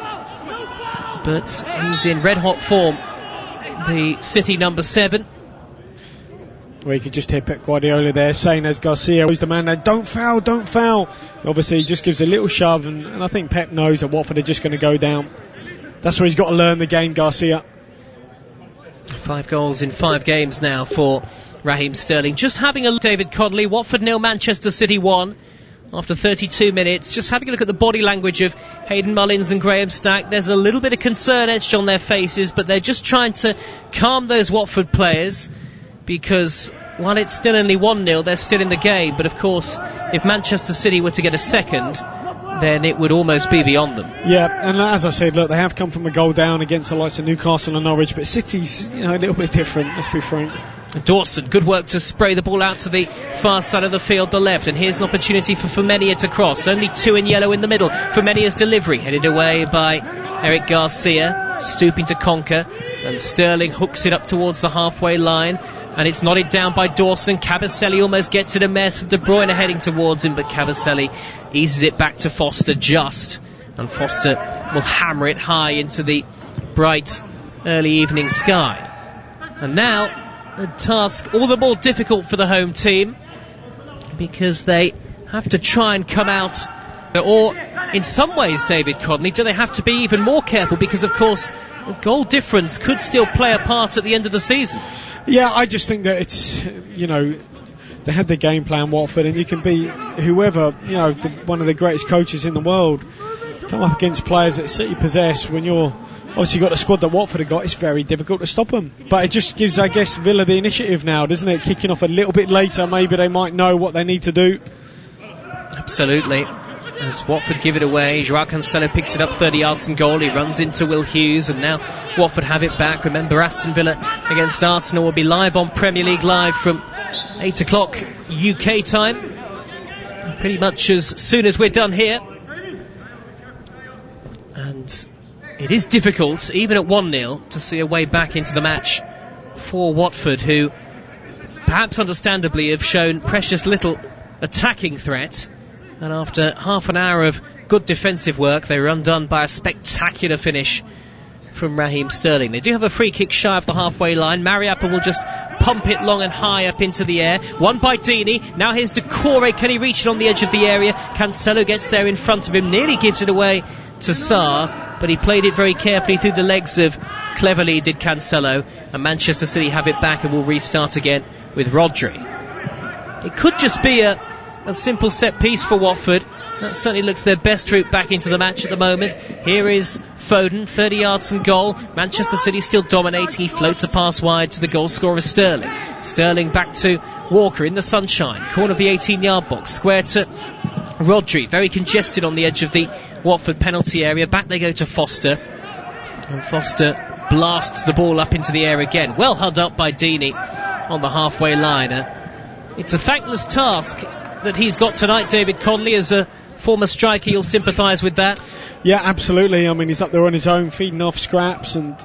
But he's in red hot form, the City number 7. Well, you could just hear Pep Guardiola there saying, as Garcia was the man there, don't foul, don't foul. Obviously he just gives a little shove, and I think Pep knows that Watford are just going to go down. That's where he's got to learn the game, Garcia. 5 goals in 5 games now for Raheem Sterling. Just having a look, David Connolly, Watford 0, Manchester City 1 after 32 minutes. Just having a look at the body language of Hayden Mullins and Graham Stack. There's a little bit of concern etched on their faces, but they're just trying to calm those Watford players, because while it's still only 1-0, they're still in the game. But of course, if Manchester City were to get a second, then it would almost be beyond them. Yeah, and as I said, look, they have come from a goal down against the likes of Newcastle and Norwich, but City's a little bit different, let's be frank. Dawson, good work to spray the ball out to the far side of the field, the left, and here's an opportunity for Femenia to cross. Only 2 in yellow in the middle. Femenia's delivery headed away by Eric Garcia, stooping to conquer, and Sterling hooks it up towards the halfway line, and it's nodded down by Dawson. Cabaselli almost gets it a mess with De Bruyne heading towards him, but Cabaselli eases it back to Foster just, and Foster will hammer it high into the bright early evening sky. And now a task all the more difficult for the home team, because they have to try and come out, or in some ways, David Connolly, do they have to be even more careful, because of course the goal difference could still play a part at the end of the season. Yeah, I just think that it's, they had the game plan, Watford, and you can be whoever, one of the greatest coaches in the world, come up against players that City possess. When you're obviously got the squad that Watford have got, it's very difficult to stop them. But it just gives, I guess, Villa the initiative now, doesn't it? Kicking off a little bit later, maybe they might know what they need to do. Absolutely. As Watford give it away, Joao Cancelo picks it up 30 yards from goal. He runs into Will Hughes, and now Watford have it back. Remember, Aston Villa against Arsenal will be live on Premier League Live from 8 o'clock UK time, pretty much as soon as we're done here. And it is difficult, even at 1-0, to see a way back into the match for Watford, who perhaps understandably have shown precious little attacking threat. And after half an hour of good defensive work, they were undone by a spectacular finish from Raheem Sterling. They do have a free kick shy of the halfway line. Mariappa will just pump it long and high up into the air. Won by Deeney. Now here's Decore. Can he reach it on the edge of the area? Cancelo gets there in front of him. Nearly gives it away to Sarr, but he played it very carefully through the legs of Cleverley, did Cancelo. And Manchester City have it back and will restart again with Rodri. It could just be a simple set piece for Watford. That certainly looks their best route back into the match at the moment. Here is Foden, 30 yards from goal. Manchester City still dominating. He floats a pass wide to the goal scorer Sterling. Sterling back to Walker in the sunshine. Corner of the 18-yard box. Square to Rodri. Very congested on the edge of the Watford penalty area. Back they go to Foster. And Foster blasts the ball up into the air again. Well held up by Deeney on the halfway line. It's a thankless task that he's got tonight, David Connolly. As a former striker, you'll sympathise with that. Yeah, absolutely. I mean, he's up there on his own, feeding off scraps, and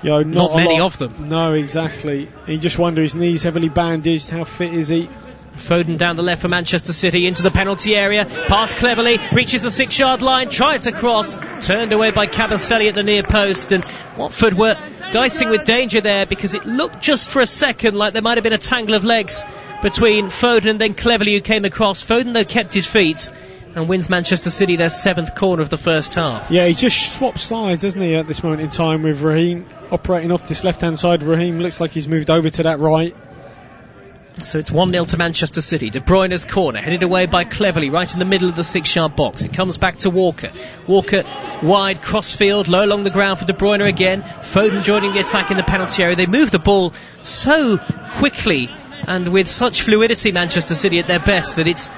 not many of them. No, exactly. And you just wonder, his knees heavily bandaged. How fit is he? Foden down the left for Manchester City into the penalty area. Pass cleverly, reaches the 6-yard line, tries a cross, turned away by Cabaselli at the near post, and Watford were dicing with danger there because it looked just for a second like there might have been a tangle of legs between Foden and then Cleverley who came across. Foden though kept his feet and wins Manchester City their 7th corner of the first half. Yeah, he just swapped sides, doesn't he, at this moment in time with Raheem operating off this left-hand side. Raheem looks like he's moved over to that right. So it's 1-0 to Manchester City. De Bruyne's corner, headed away by Cleverley, right in the middle of the 6-yard box. It comes back to Walker. Walker wide, crossfield, low along the ground for De Bruyne again. Foden joining the attack in the penalty area. They move the ball so quickly and with such fluidity, Manchester City at their best, that it's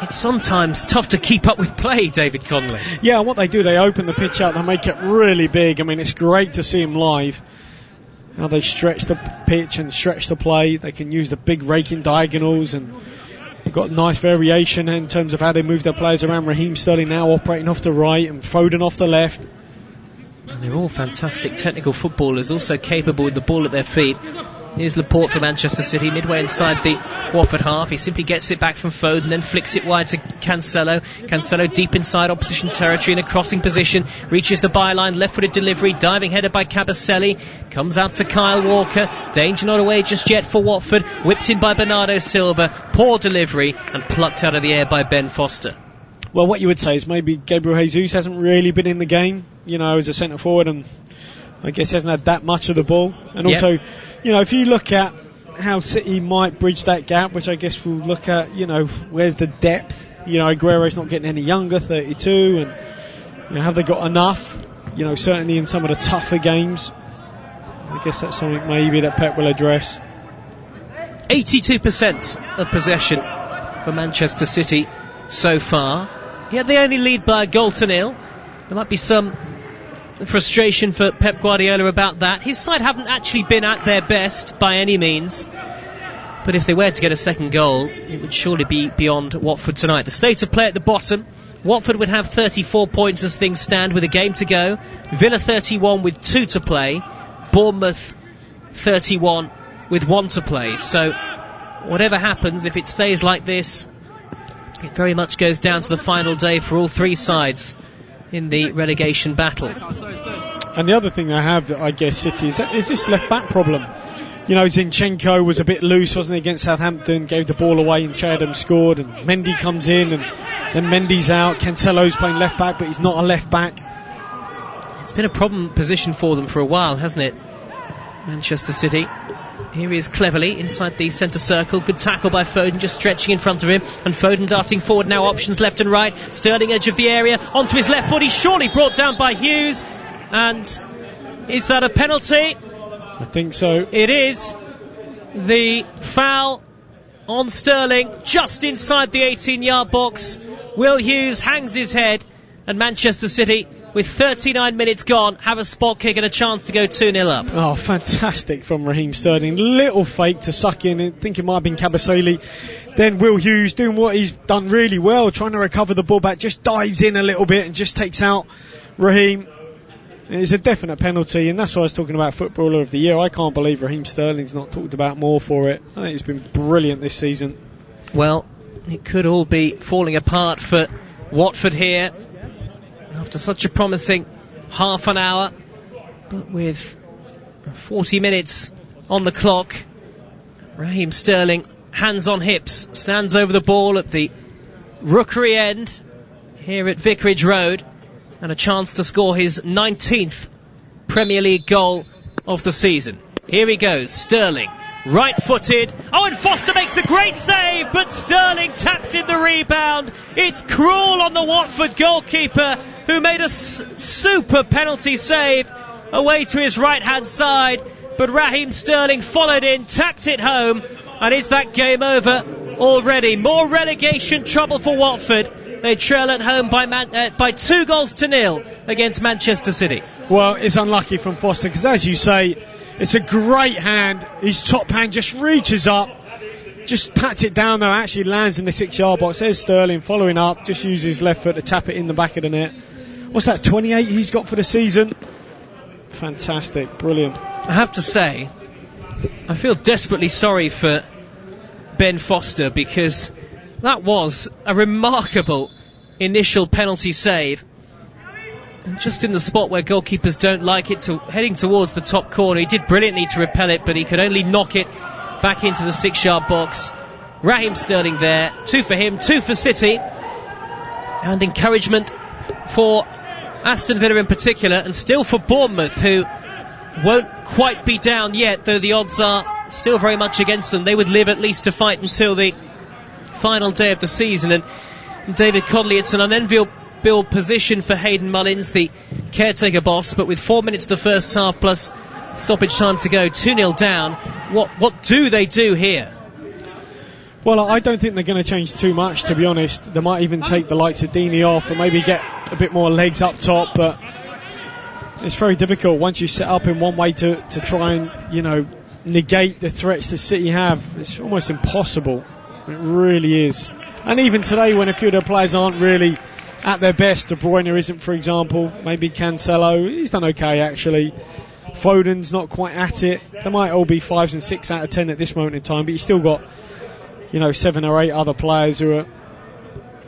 sometimes tough to keep up with play, David Connolly. Yeah, and what they do, they open the pitch out, they make it really big. I mean, it's great to see them live. Now they stretch the pitch and stretch the play. They can use the big raking diagonals, and they've got nice variation in terms of how they move their players around. Raheem Sterling now operating off the right and Foden off the left. And they're all fantastic technical footballers, also capable with the ball at their feet. Here's Laporte for Manchester City, midway inside the Watford half. He simply gets it back from Foden, then flicks it wide to Cancelo. Cancelo deep inside opposition territory in a crossing position. Reaches the byline, left-footed delivery, diving header by Cabaselli. Comes out to Kyle Walker. Danger not away just yet for Watford. Whipped in by Bernardo Silva. Poor delivery and plucked out of the air by Ben Foster. Well, what you would say is maybe Gabriel Jesus hasn't really been in the game, as a centre-forward, and I guess he hasn't had that much of the ball. And also, if you look at how City might bridge that gap, which I guess we'll look at, where's the depth? Aguero's not getting any younger, 32, and have they got enough? Certainly in some of the tougher games. I guess that's something maybe that Pep will address. 82% of possession for Manchester City so far. Yet they only lead by a goal to nil. There might be some frustration for Pep Guardiola about that. His side haven't actually been at their best by any means, but if they were to get a second goal, it would surely be beyond Watford tonight. The state of play at the bottom: Watford would have 34 points as things stand with a game to go, Villa 31 with 2 to play, Bournemouth 31 with 1 to play. So whatever happens, if it stays like this, it very much goes down to the final day for all three sides in the relegation battle. And the other thing they have, I guess, City, is this left-back problem. Zinchenko was a bit loose, wasn't he, against Southampton, gave the ball away and Chadham scored, and Mendy comes in, and then Mendy's out. Cancelo's playing left-back, but he's not a left-back. It's been a problem position for them for a while, hasn't it? Manchester City. Here he is Cleverley inside the centre circle. Good tackle by Foden, just stretching in front of him. And Foden darting forward now, options left and right. Sterling edge of the area, onto his left foot. He's surely brought down by Hughes. And is that a penalty? I think so. It is. The foul on Sterling just inside the 18-yard box. Will Hughes hangs his head, and Manchester City, with 39 minutes gone, have a spot kick and a chance to go 2-0 up. Oh, fantastic from Raheem Sterling. Little fake to suck in. I think it might have been Cabaselli. Then Will Hughes doing what he's done really well, trying to recover the ball back, just dives in a little bit and just takes out Raheem. It's a definite penalty, and that's why I was talking about Footballer of the Year. I can't believe Raheem Sterling's not talked about more for it. I think he's been brilliant this season. Well, it could all be falling apart for Watford here after such a promising half an hour, but with 40 minutes on the clock, Raheem Sterling, hands on hips, stands over the ball at the Rookery end here at Vicarage Road, and a chance to score his 19th Premier League goal of the season. Here he goes, Sterling, right-footed. Oh, and Foster makes a great save, but Sterling taps in the rebound. It's Krul on the Watford goalkeeper, who made a super penalty save away to his right-hand side. But Raheem Sterling followed in, tapped it home, and is that game over already? More relegation trouble for Watford. They trail at home by 2-0 against Manchester City. Well, it's unlucky from Foster, because as you say, it's a great hand. His top hand just reaches up, just pats it down though, actually lands in the 6-yard box. There's Sterling following up, just uses his left foot to tap it in the back of the net. What's that, 28 he's got for the season? Fantastic, brilliant. I have to say, I feel desperately sorry for Ben Foster, because that was a remarkable initial penalty save. And just in the spot where goalkeepers don't like it, heading towards the top corner. He did brilliantly to repel it, but he could only knock it back into the 6-yard box. Raheem Sterling there, 2 for him, 2 for City. And encouragement for Aston Villa in particular, and still for Bournemouth, who won't quite be down yet, though the odds are still very much against them. They would live at least to fight until the final day of the season. And David Codley, it's an unenviable position for Hayden Mullins, the caretaker boss, but with 4 minutes of the first half plus stoppage time to go, 2-0 down, what do they do here? Well, I don't think they're going to change too much, to be honest. They might even take the likes of Deeney off and maybe get a bit more legs up top, but it's very difficult once you set up in one way to try and, negate the threats that City have. It's almost impossible. It really is. And even today, when a few of their players aren't really at their best, De Bruyne isn't, for example, maybe Cancelo, he's done okay actually. Foden's not quite at it. They might all be 5s and 6 out of 10 at this moment in time, but you still got 7 or 8 other players who are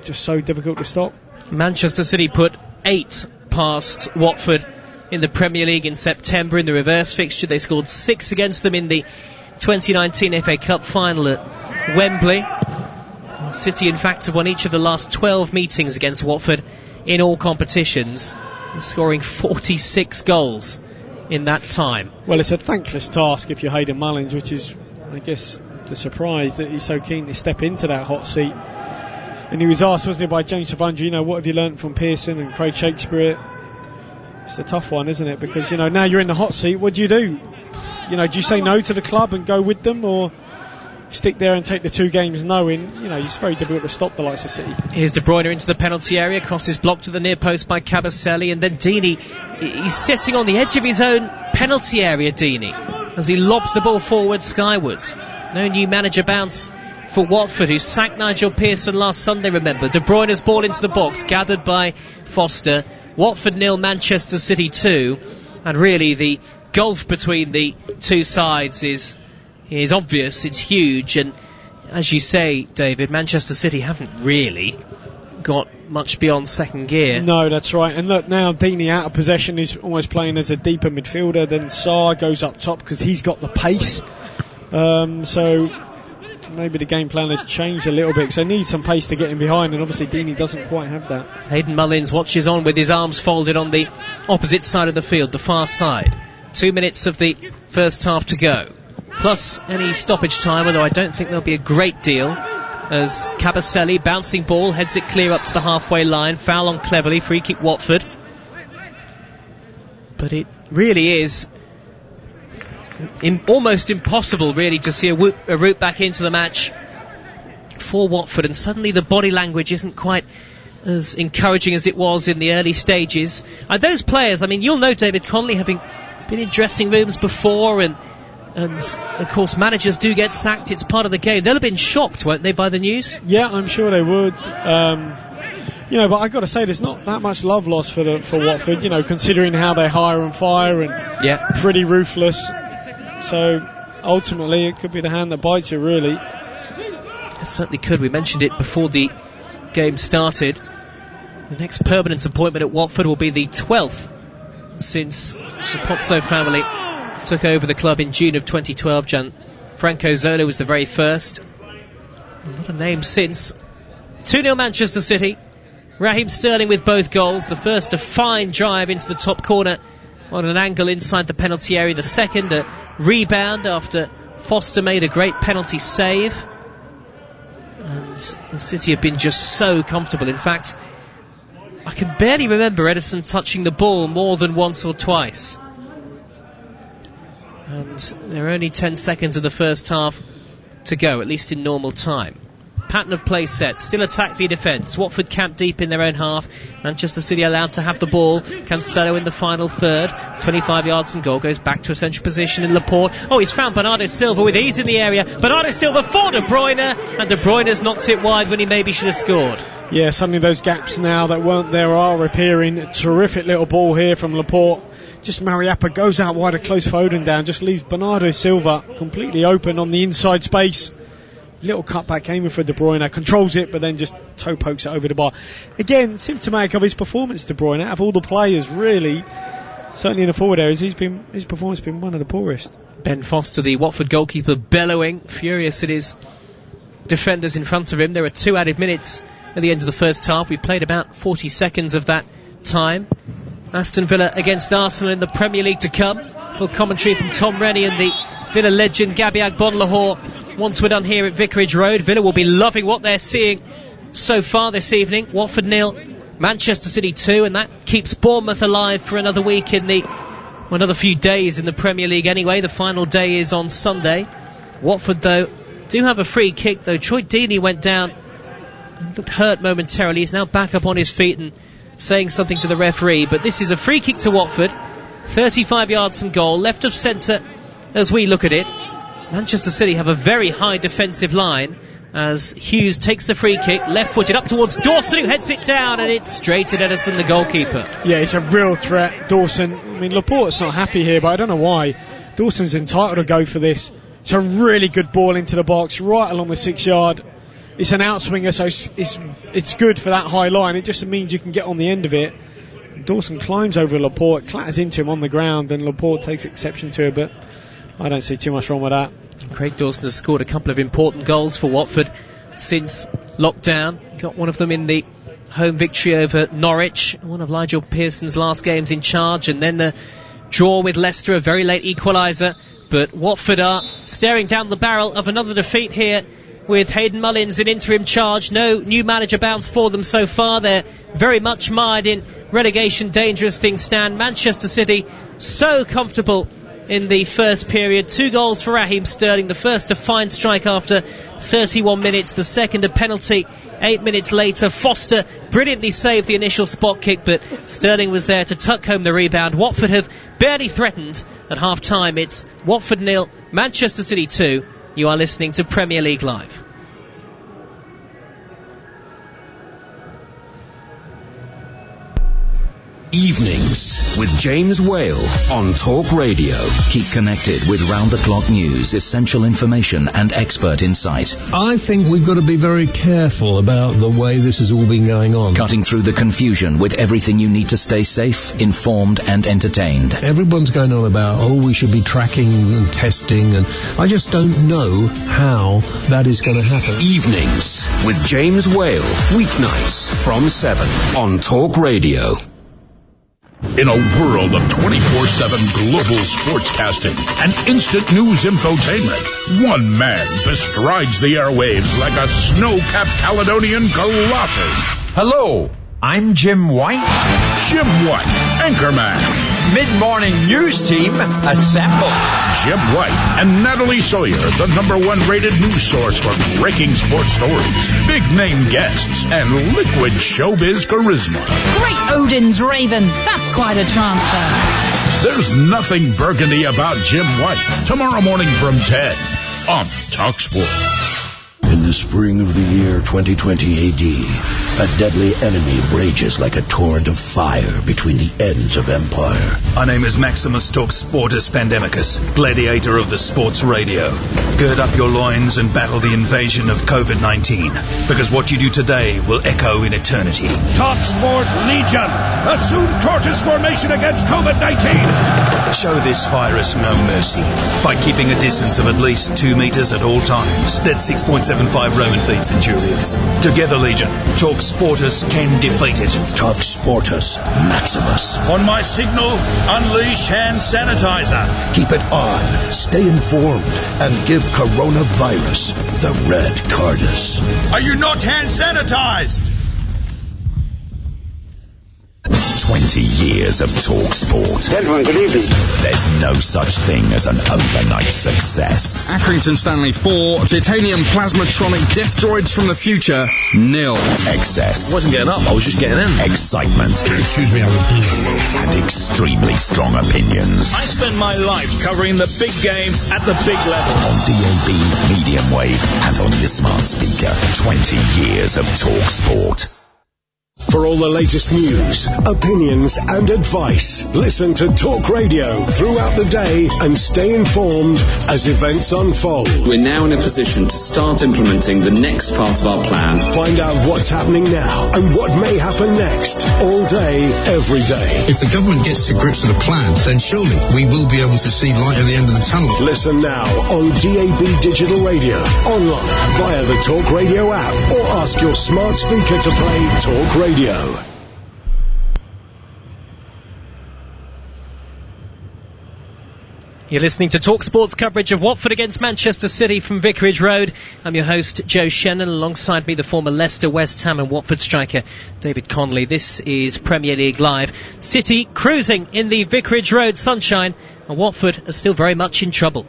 just so difficult to stop. Manchester City put 8 past Watford in the Premier League in September in the reverse fixture. They scored 6 against them in the 2019 FA Cup final at Wembley. And City, in fact, have won each of the last 12 meetings against Watford in all competitions, scoring 46 goals in that time. Well, it's a thankless task if you're Hayden Mullins, which is, I guess, the surprise that he's so keen to step into that hot seat. And he was asked, wasn't he, by James Savundra, what have you learnt from Pearson and Craig Shakespeare? It's a tough one, isn't it? Because, now you're in the hot seat, what do you do? Do you say no to the club and go with them, or stick there and take the 2 games knowing, it's very difficult to stop the likes of City. Here's De Bruyne into the penalty area, crosses blocked to the near post by Kabasele, and then Deeney, he's sitting on the edge of his own penalty area, Deeney, as he lobs the ball forward skywards. No new manager bounce for Watford, who sacked Nigel Pearson last Sunday, remember. De Bruyne's ball into the box, gathered by Foster. Watford 0, Manchester City 2, and really the gulf between the two sides is obvious, it's huge, and as you say, David, Manchester City haven't really got much beyond second gear. No, that's right. And look, now Deeney out of possession is almost playing as a deeper midfielder. Then Sarr goes up top because he's got the pace. So maybe the game plan has changed a little bit, so they need some pace to get him behind, and obviously Deeney doesn't quite have that. Hayden Mullins watches on with his arms folded on the opposite side of the field, the far side. 2 minutes of the first half to go, plus any stoppage time, although I don't think there'll be a great deal, as Kabasele, bouncing ball, heads it clear up to the halfway line. Foul on Cleverley, free kick Watford. But it really is almost impossible, really, to see a route back into the match for Watford, and suddenly the body language isn't quite as encouraging as it was in the early stages. And those players, you'll know David Connolly, having been in dressing rooms before, and of course managers do get sacked, it's part of the game. They'll have been shocked, won't they, by the news? Yeah, I'm sure they would. But I've got to say, there's not that much love lost for Watford, considering how they hire and fire, and pretty ruthless. So ultimately it could be the hand that bites you, really. It certainly could. We mentioned it before the game started. The next permanent appointment at Watford will be the 12th since the Pozzo family took over the club in June of 2012. Gianfranco Zola was the very first. A lot of names since. 2-0 Manchester City. Raheem Sterling with both goals. The first, a fine drive into the top corner on an angle inside the penalty area. The second, a rebound after Foster made a great penalty save. And the City have been just so comfortable. In fact, I can barely remember Ederson touching the ball more than once or twice. And there are only 10 seconds of the first half to go, at least in normal time. Pattern of play set, still attack v defence. Watford camped deep in their own half. Manchester City allowed to have the ball. Cancelo in the final third, 25 yards from goal, goes back to a central position in Laporte. Oh, he's found Bernardo Silva with ease in the area. Bernardo Silva for De Bruyne, and De Bruyne's knocked it wide when he maybe should have scored. Yeah, suddenly those gaps now that weren't there are appearing. Terrific little ball here from Laporte. Just Mariappa goes out wide to close Foden down, just leaves Bernardo Silva completely open on the inside space. little cutback aiming for De Bruyne, controls it, but then just toe pokes it over the bar. Again, symptomatic of his performance, De Bruyne. Out of all the players, really, certainly in the forward areas, his performance has been one of the poorest. Ben Foster, the Watford goalkeeper, bellowing, furious at his defenders in front of him. There are 2 added minutes at the end of the first half. We played about 40 seconds of that time. Aston Villa against Arsenal in the Premier League to come. Full commentary from Tom Rennie and the Villa legend Gabby Agbonlahor. Once we're done here at Vicarage Road, Villa will be loving what they're seeing so far this evening. Watford 0, Manchester City 2, and that keeps Bournemouth alive for another week another few days in the Premier League anyway. The final day is on Sunday. Watford, though, do have a free kick, though Troy Deeney went down and looked hurt momentarily. He's now back up on his feet and saying something to the referee. But this is a free kick to Watford, 35 yards from goal, left of centre as we look at it. Manchester City have a very high defensive line as Hughes takes the free kick, left-footed up towards Dawson, who heads it down, and it's straight at Edison, the goalkeeper. Yeah, it's a real threat, Dawson. I mean, Laporte's not happy here, but I don't know why. Dawson's entitled to go for this. It's a really good ball into the box, right along the 6-yard. It's an outswinger, so it's good for that high line. It just means you can get on the end of it. Dawson climbs over Laporte, clatters into him on the ground, and Laporte takes exception to it, but I don't see too much wrong with that. Craig Dawson has scored a couple of important goals for Watford since lockdown. He got one of them in the home victory over Norwich, one of Nigel Pearson's last games in charge, and then the draw with Leicester, a very late equaliser. But Watford are staring down the barrel of another defeat here with Hayden Mullins in interim charge. No new manager bounce for them so far. They're very much mired in relegation danger as things stand. Manchester City so comfortable in the first period. 2 goals for Raheem Sterling. The first a fine strike after 31 minutes. The second a penalty 8 minutes later. Foster brilliantly saved the initial spot kick, but Sterling was there to tuck home the rebound. Watford have barely threatened at half time. It's Watford 0, Manchester City 2. You are listening to Premier League Live. Evenings with James Whale on Talk Radio. Keep connected with round-the-clock news, essential information and expert insight. I think we've got to be very careful about the way this has all been going on. Cutting through the confusion with everything you need to stay safe, informed and entertained. Everyone's going on about, we should be tracking and testing, and I just don't know how that is going to happen. Evenings with James Whale. Weeknights from 7 on Talk Radio. In a world of 24/7 global sportscasting and instant news infotainment, one man bestrides the airwaves like a snow-capped Caledonian colossus. Hello, I'm Jim White. Jim White, anchorman. Mid-morning news team, assemble. Jim White and Natalie Sawyer, the #1 rated news source for breaking sports stories, big-name guests, and liquid showbiz charisma. Great Odin's Raven. That's quite a transfer. There's nothing burgundy about Jim White. Tomorrow morning from 10 on TalkSport. In the spring of the year 2020 AD, a deadly enemy rages like a torrent of fire between the ends of empire. My name is Maximus Talks Sportus Pandemicus, gladiator of the sports radio. Gird up your loins and battle the invasion of COVID-19, because what you do today will echo in eternity. TalkSport Legion, assume tortoise formation against COVID-19. Show this virus no mercy by keeping a distance of at least 2 meters at all times. That's 6.75 Roman feet centurions. Together, Legion, TalkSportus can defeat it. TalkSportus Maximus. On my signal, unleash hand sanitizer. Keep it on, stay informed, and give coronavirus the red cardus. Are you not hand sanitized? 20 years of Talk Sport. Gentlemen, good evening. There's no such thing as an overnight success. Accrington Stanley 4, titanium plasmatronic death droids from the future 0. Excess. I wasn't getting up, I was just getting in. Excitement. Excuse me, and extremely strong opinions. I spend my life covering the big game at the big level. On DAB, medium wave, and on your smart speaker. 20 years of Talk Sport. For all the latest news, opinions and advice, listen to Talk Radio throughout the day and stay informed as events unfold. We're now in a position to start implementing the next part of our plan. Find out what's happening now and what may happen next, all day, every day. If the government gets to grips with the plan, then surely we will be able to see light at the end of the tunnel. Listen now on DAB Digital Radio, online, via the Talk Radio app, or ask your smart speaker to play Talk Radio. You're listening to Talk Sports coverage of Watford against Manchester City from Vicarage Road. I'm your host, Joe Shannon. Alongside me, the former Leicester, West Ham and Watford striker, David Connolly. This is Premier League Live. City cruising in the Vicarage Road sunshine, and Watford are still very much in trouble.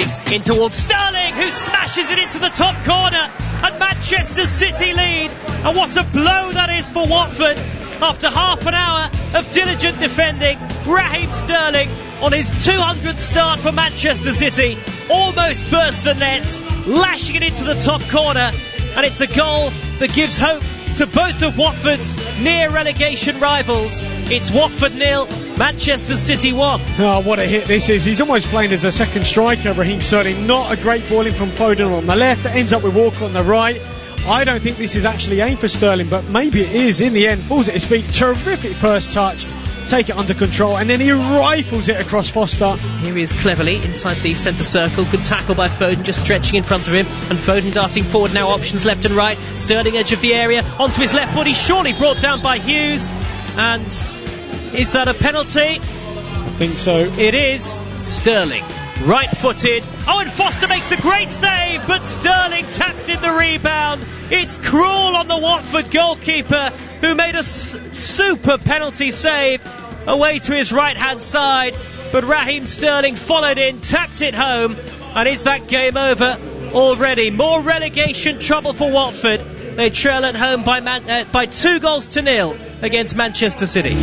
It's in towards Sterling, who smashes it into the top corner, and Manchester City lead. And what a blow that is for Watford. After half an hour of diligent defending, Raheem Sterling, on his 200th start for Manchester City, almost burst the net, lashing it into the top corner, and it's a goal that gives hope to both of Watford's near relegation rivals. It's Watford 0, Manchester City 1. Oh, what a hit this is. He's almost playing as a second striker, Raheem Sterling. Not a great ball in from Foden on the left. It ends up with Walker on the right. I don't think this is actually aimed for Sterling, but maybe it is in the end. Falls at his feet. Terrific first touch. Take it under control, and then he rifles it across Foster. Here he is cleverly inside the centre circle. Good tackle by Foden, just stretching in front of him, and Foden darting forward now, options left and right. Sterling edge of the area, onto his left foot. He's surely brought down by Hughes, and is that a penalty? I think so. It is. Sterling right-footed. Oh, and Foster makes a great save, but Sterling taps in the rebound. It's cruel on the Watford goalkeeper, who made a super penalty save away to his right-hand side, but Raheem Sterling followed in, tapped it home, and is that game over already? More relegation trouble for Watford. They trail at home by 2-0 against Manchester City.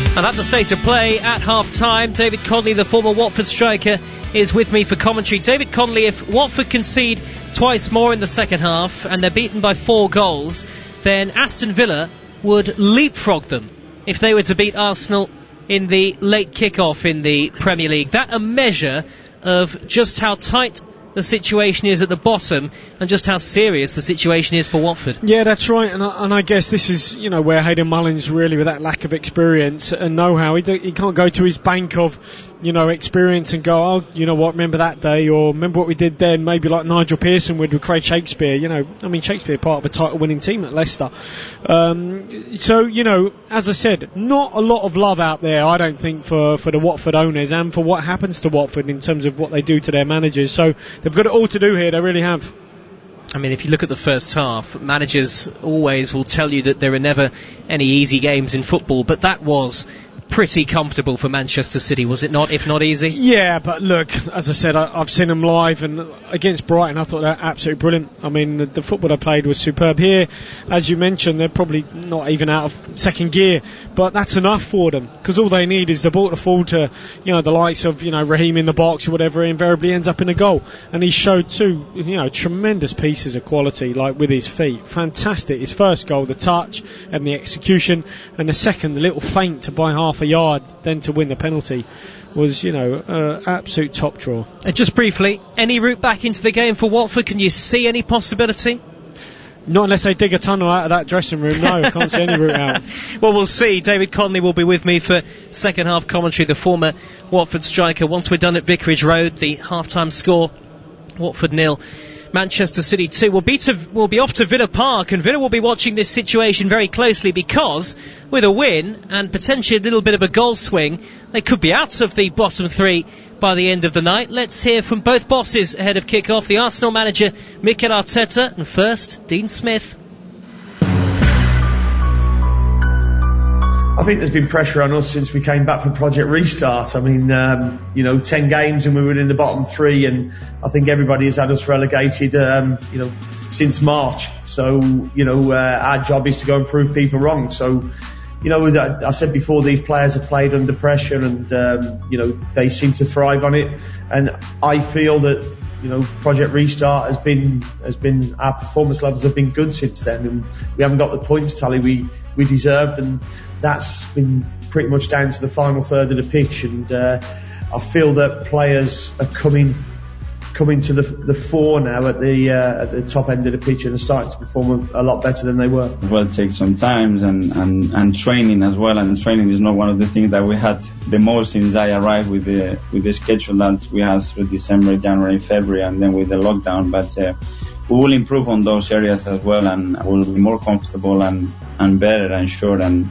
And at the state of play at half-time, David Connolly, the former Watford striker, is with me for commentary. David Connolly, if Watford concede twice more in the second half and they're beaten by 4 goals, then Aston Villa would leapfrog them if they were to beat Arsenal in the late kick-off in the Premier League. That a measure of just how tight the situation is at the bottom and just how serious the situation is for Watford. Yeah, that's right, and I guess this is, where Hayden Mullins really, with that lack of experience and know-how, he can't go to his bank of, experience and go, oh, you know what, remember that day, or remember what we did then, maybe like Nigel Pearson would with Craig Shakespeare. Shakespeare part of a title-winning team at Leicester. So, as I said, not a lot of love out there, I don't think, for the Watford owners and for what happens to Watford in terms of what they do to their managers. So they've got it all to do here, they really have. I mean, if you look at the first half, managers always will tell you that there are never any easy games in football, but that was pretty comfortable for Manchester City, was it not, if not easy? Yeah, but look, as I said, I've seen them live, and against Brighton I thought they were absolutely brilliant. I mean, the football they played was superb. Here, as you mentioned, they're probably not even out of second gear, but that's enough for them, because all they need is the ball to fall to, the likes of, Raheem in the box or whatever, invariably ends up in a goal. And he showed 2, tremendous pieces of quality, like with his feet. Fantastic. His first goal, the touch and the execution, and the second, the little feint to buy half a yard, then to win the penalty, was, absolute top draw. Just briefly, any route back into the game for Watford? Can you see any possibility? Not unless they dig a tunnel out of that dressing room. No, I can't see any route out. Well, we'll see. David Connolly will be with me for second half commentary, the former Watford striker. Once we're done at Vicarage Road, the half-time score, Watford 0, Manchester City 2. We'll be off to Villa Park, and Villa will be watching this situation very closely, because with a win and potentially a little bit of a goal swing, they could be out of the bottom 3 by the end of the night. Let's hear from both bosses ahead of kick-off. The Arsenal manager, Mikel Arteta, and first, Dean Smith. I think there's been pressure on us since we came back from Project Restart. I mean, 10 games and we were in the bottom 3, and I think everybody has had us relegated, since March. So, our job is to go and prove people wrong. So, I said before, these players have played under pressure, and, they seem to thrive on it. And I feel that Project Restart has been our performance levels have been good since then, and we haven't got the points tally we deserved, and that's been pretty much down to the final third of the pitch. And I feel that players are coming to the fore now at the top end of the pitch and are starting to perform a lot better than they were. Well, it takes some time and training as well, and training is not one of the things that we had the most since I arrived with the schedule that we had through December, January, February, and then with the lockdown. But we will improve on those areas as well, and we'll be more comfortable and better and sure. And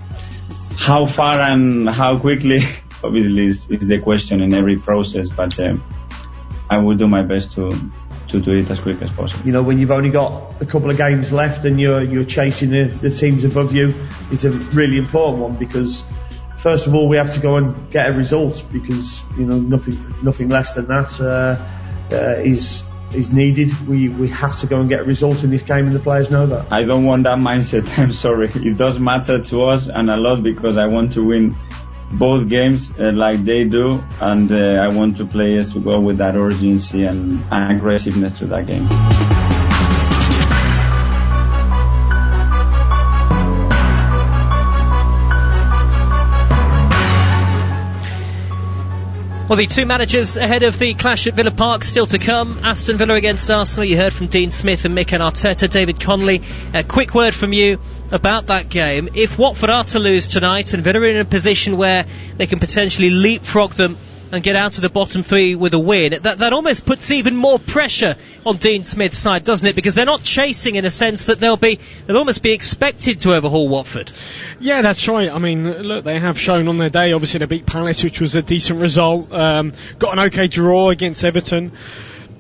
how far and how quickly, obviously, is the question in every process, but I will do my best to do it as quick as possible. When you've only got a couple of games left and you're chasing the teams above you, it's a really important one, because first of all we have to go and get a result, because nothing less than that is needed. We have to go and get a result in this game, and the players know that. I don't want that mindset. I'm sorry. It does matter to us and a lot, because I want to win both games like they do, and I want the players to go with that urgency and aggressiveness to that game. Well, the two managers ahead of the clash at Villa Park still to come. Aston Villa against Arsenal. You heard from Dean Smith and Mikel Arteta. David Connolly, a quick word from you about that game. If Watford are to lose tonight and Villa are in a position where they can potentially leapfrog them and get out of the bottom three with a win, that almost puts even more pressure on Dean Smith's side, doesn't it? Because they're not chasing, in a sense that they'll almost be expected to overhaul Watford. Yeah, that's right. I mean, look, they have shown on their day. Obviously, they beat Palace, which was a decent result. Got an okay draw against Everton.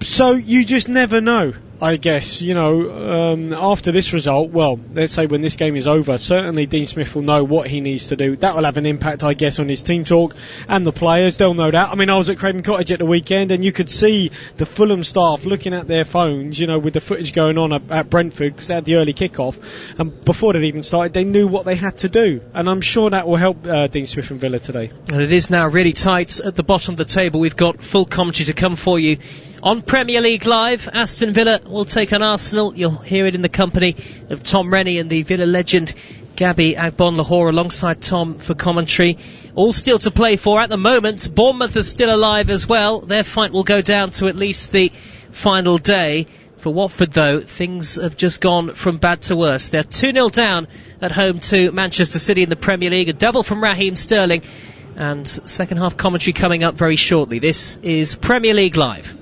So you just never know, I guess. After this result, well, let's say when this game is over, certainly Dean Smith will know what he needs to do. That will have an impact, I guess, on his team talk and the players. They'll know that. I mean, I was at Craven Cottage at the weekend, and you could see the Fulham staff looking at their phones, with the footage going on at Brentford, because they had the early kick-off. And before they'd even started, they knew what they had to do. And I'm sure that will help Dean Smith and Villa today. And it is now really tight at the bottom of the table. We've got full commentary to come for you on Premier League Live. Aston Villa will take on Arsenal. You'll hear it in the company of Tom Rennie and the Villa legend Gabby Agbon-Lahore alongside Tom for commentary. All still to play for at the moment. Bournemouth is still alive as well. Their fight will go down to at least the final day. For Watford, though, things have just gone from bad to worse. They're 2-0 down at home to Manchester City in the Premier League. A double from Raheem Sterling. And second half commentary coming up very shortly. This is Premier League Live.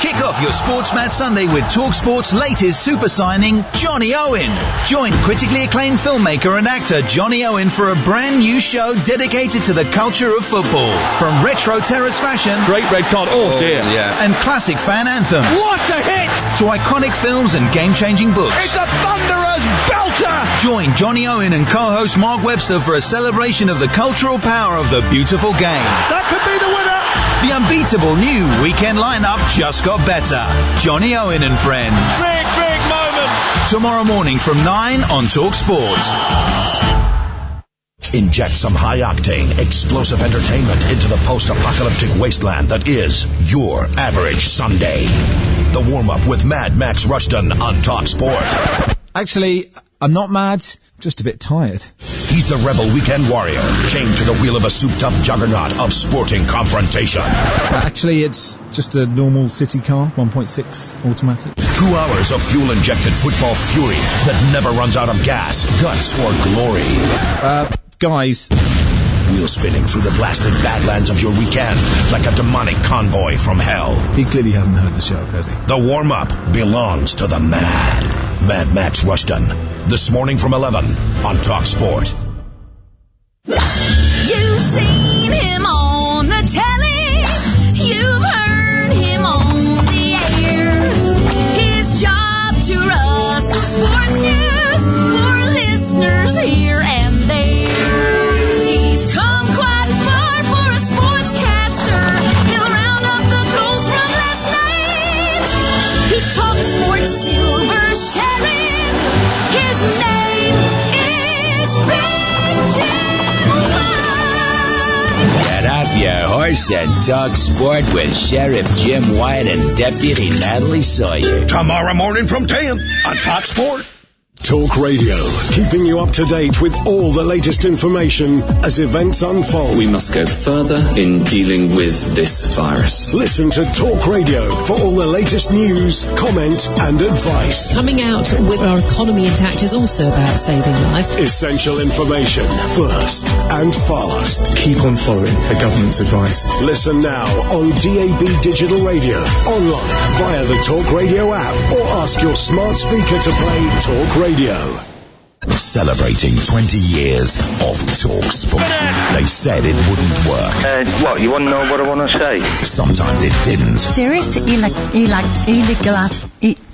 Kick off your Sportsmat Sunday with TalkSport's latest super signing, Johnny Owen. Join critically acclaimed filmmaker and actor Johnny Owen for a brand new show dedicated to the culture of football. From retro terrace fashion, great red card, oh dear, yeah, and classic fan anthems. What a hit! To iconic films and game-changing books. It's a thunderous belter! Join Johnny Owen and co-host Mark Webster for a celebration of the cultural power of the beautiful game. That could be the winner! The unbeatable new weekend lineup just got better. Johnny Owen and Friends. Big moment. Tomorrow morning from 9 on TalkSport. Inject some high-octane, explosive entertainment into the post-apocalyptic wasteland that is your average Sunday. The warm-up with Mad Max Rushton on TalkSport. Actually, I'm not mad, just a bit tired. He's the rebel weekend warrior, chained to the wheel of a souped-up juggernaut of sporting confrontation. Actually, it's just a normal city car, 1.6 automatic. 2 hours of fuel-injected football fury that never runs out of gas, guts, or glory. Guys. Wheel spinning through the blasted badlands of your weekend like a demonic convoy from hell. He clearly hasn't heard the show, has he? The warm-up belongs to the Mad Max Rushton. This morning from 11 on TalkSport. You've seen him on the telly. You've heard him on the air. His job to rustle sports news for listeners here and there. He's come quite far for a sportscaster. He'll round up the goals from last night. He's TalkSport silver sheriff. His name is Big Jim. horse and talk sport with Sheriff Jim White and Deputy Natalie Sawyer. Tomorrow morning from 10 on Talk Sport. Talk Radio, keeping you up to date with all the latest information as events unfold. We must go further in dealing with this virus. Listen to Talk Radio for all the latest news, comment and advice. Coming out with our economy intact is also about saving lives. Essential information, first and fast. Keep on following the government's advice. Listen now on DAB Digital Radio, online via the Talk Radio app, or ask your smart speaker to play Talk Radio. Celebrating 20 years of Talk Sport. They said it wouldn't work. What, you want to know what I want to say? Sometimes it didn't. Serious? Illegal ads.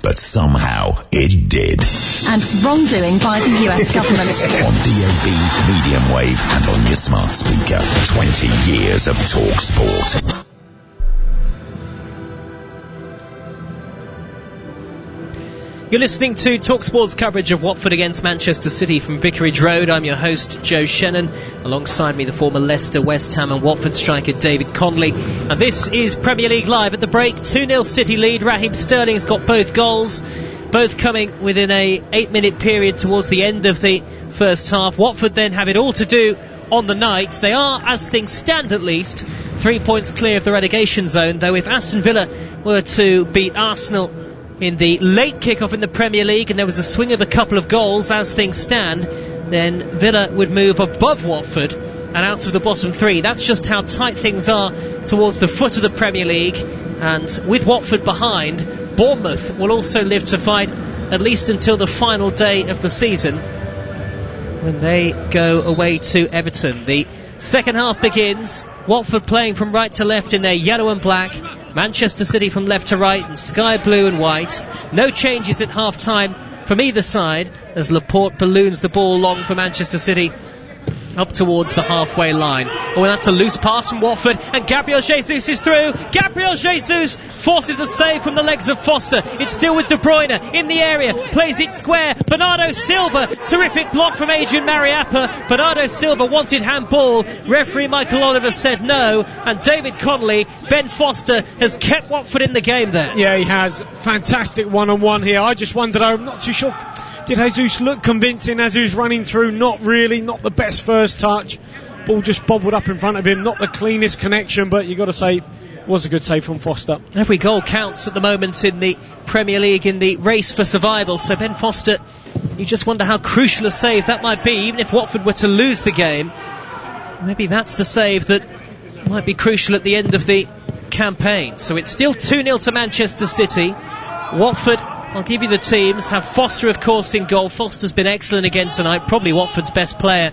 But somehow it did. And wrongdoing by the US government. On DAB, medium wave and on your smart speaker. 20 years of Talk Sport. You're listening to TalkSport's coverage of Watford against Manchester City from Vicarage Road. I'm your host, Joe Shannon. Alongside me, the former Leicester, West Ham and Watford striker, David Connolly. And this is Premier League Live. At the break, 2-0 City lead. Raheem Sterling's got both goals, both coming within a 8-minute period towards the end of the first half. Watford then have it all to do on the night. They are, as things stand at least, 3 points clear of the relegation zone, though if Aston Villa were to beat Arsenal in the late kick-off in the Premier League and there was a swing of a couple of goals as things stand, then Villa would move above Watford and out of the bottom three. That's just how tight things are towards the foot of the Premier League, and with Watford behind, Bournemouth will also live to fight at least until the final day of the season when they go away to Everton. The second half begins. Watford playing from right to left in their yellow and black, Manchester City from left to right in sky blue and white. No changes at half time from either side as Laporte balloons the ball long for Manchester City up towards the halfway line. Oh, and that's a loose pass from Watford, and Gabriel Jesus is through. Gabriel Jesus forces the save from the legs of Foster. It's still with De Bruyne in the area, plays it square. Bernardo Silva, terrific block from Adrian Mariappa. Bernardo Silva wanted handball. Referee Michael Oliver said no, and David Connolly, Ben Foster has kept Watford in the game there. Yeah, he has. Fantastic one-on-one here. I just wondered, I'm not too sure, did Jesus look convincing as he was running through? Not really, not the best first touch. Ball just bobbled up in front of him, not the cleanest connection, but you've got to say, was a good save from Foster. Every goal counts at the moment in the Premier League in the race for survival, so Ben Foster, you just wonder how crucial a save that might be. Even if Watford were to lose the game, maybe that's the save that might be crucial at the end of the campaign. So it's still 2-0 to Manchester City. Watford, I'll give you the teams, have Foster of course in goal. Foster's been excellent again tonight, probably Watford's best player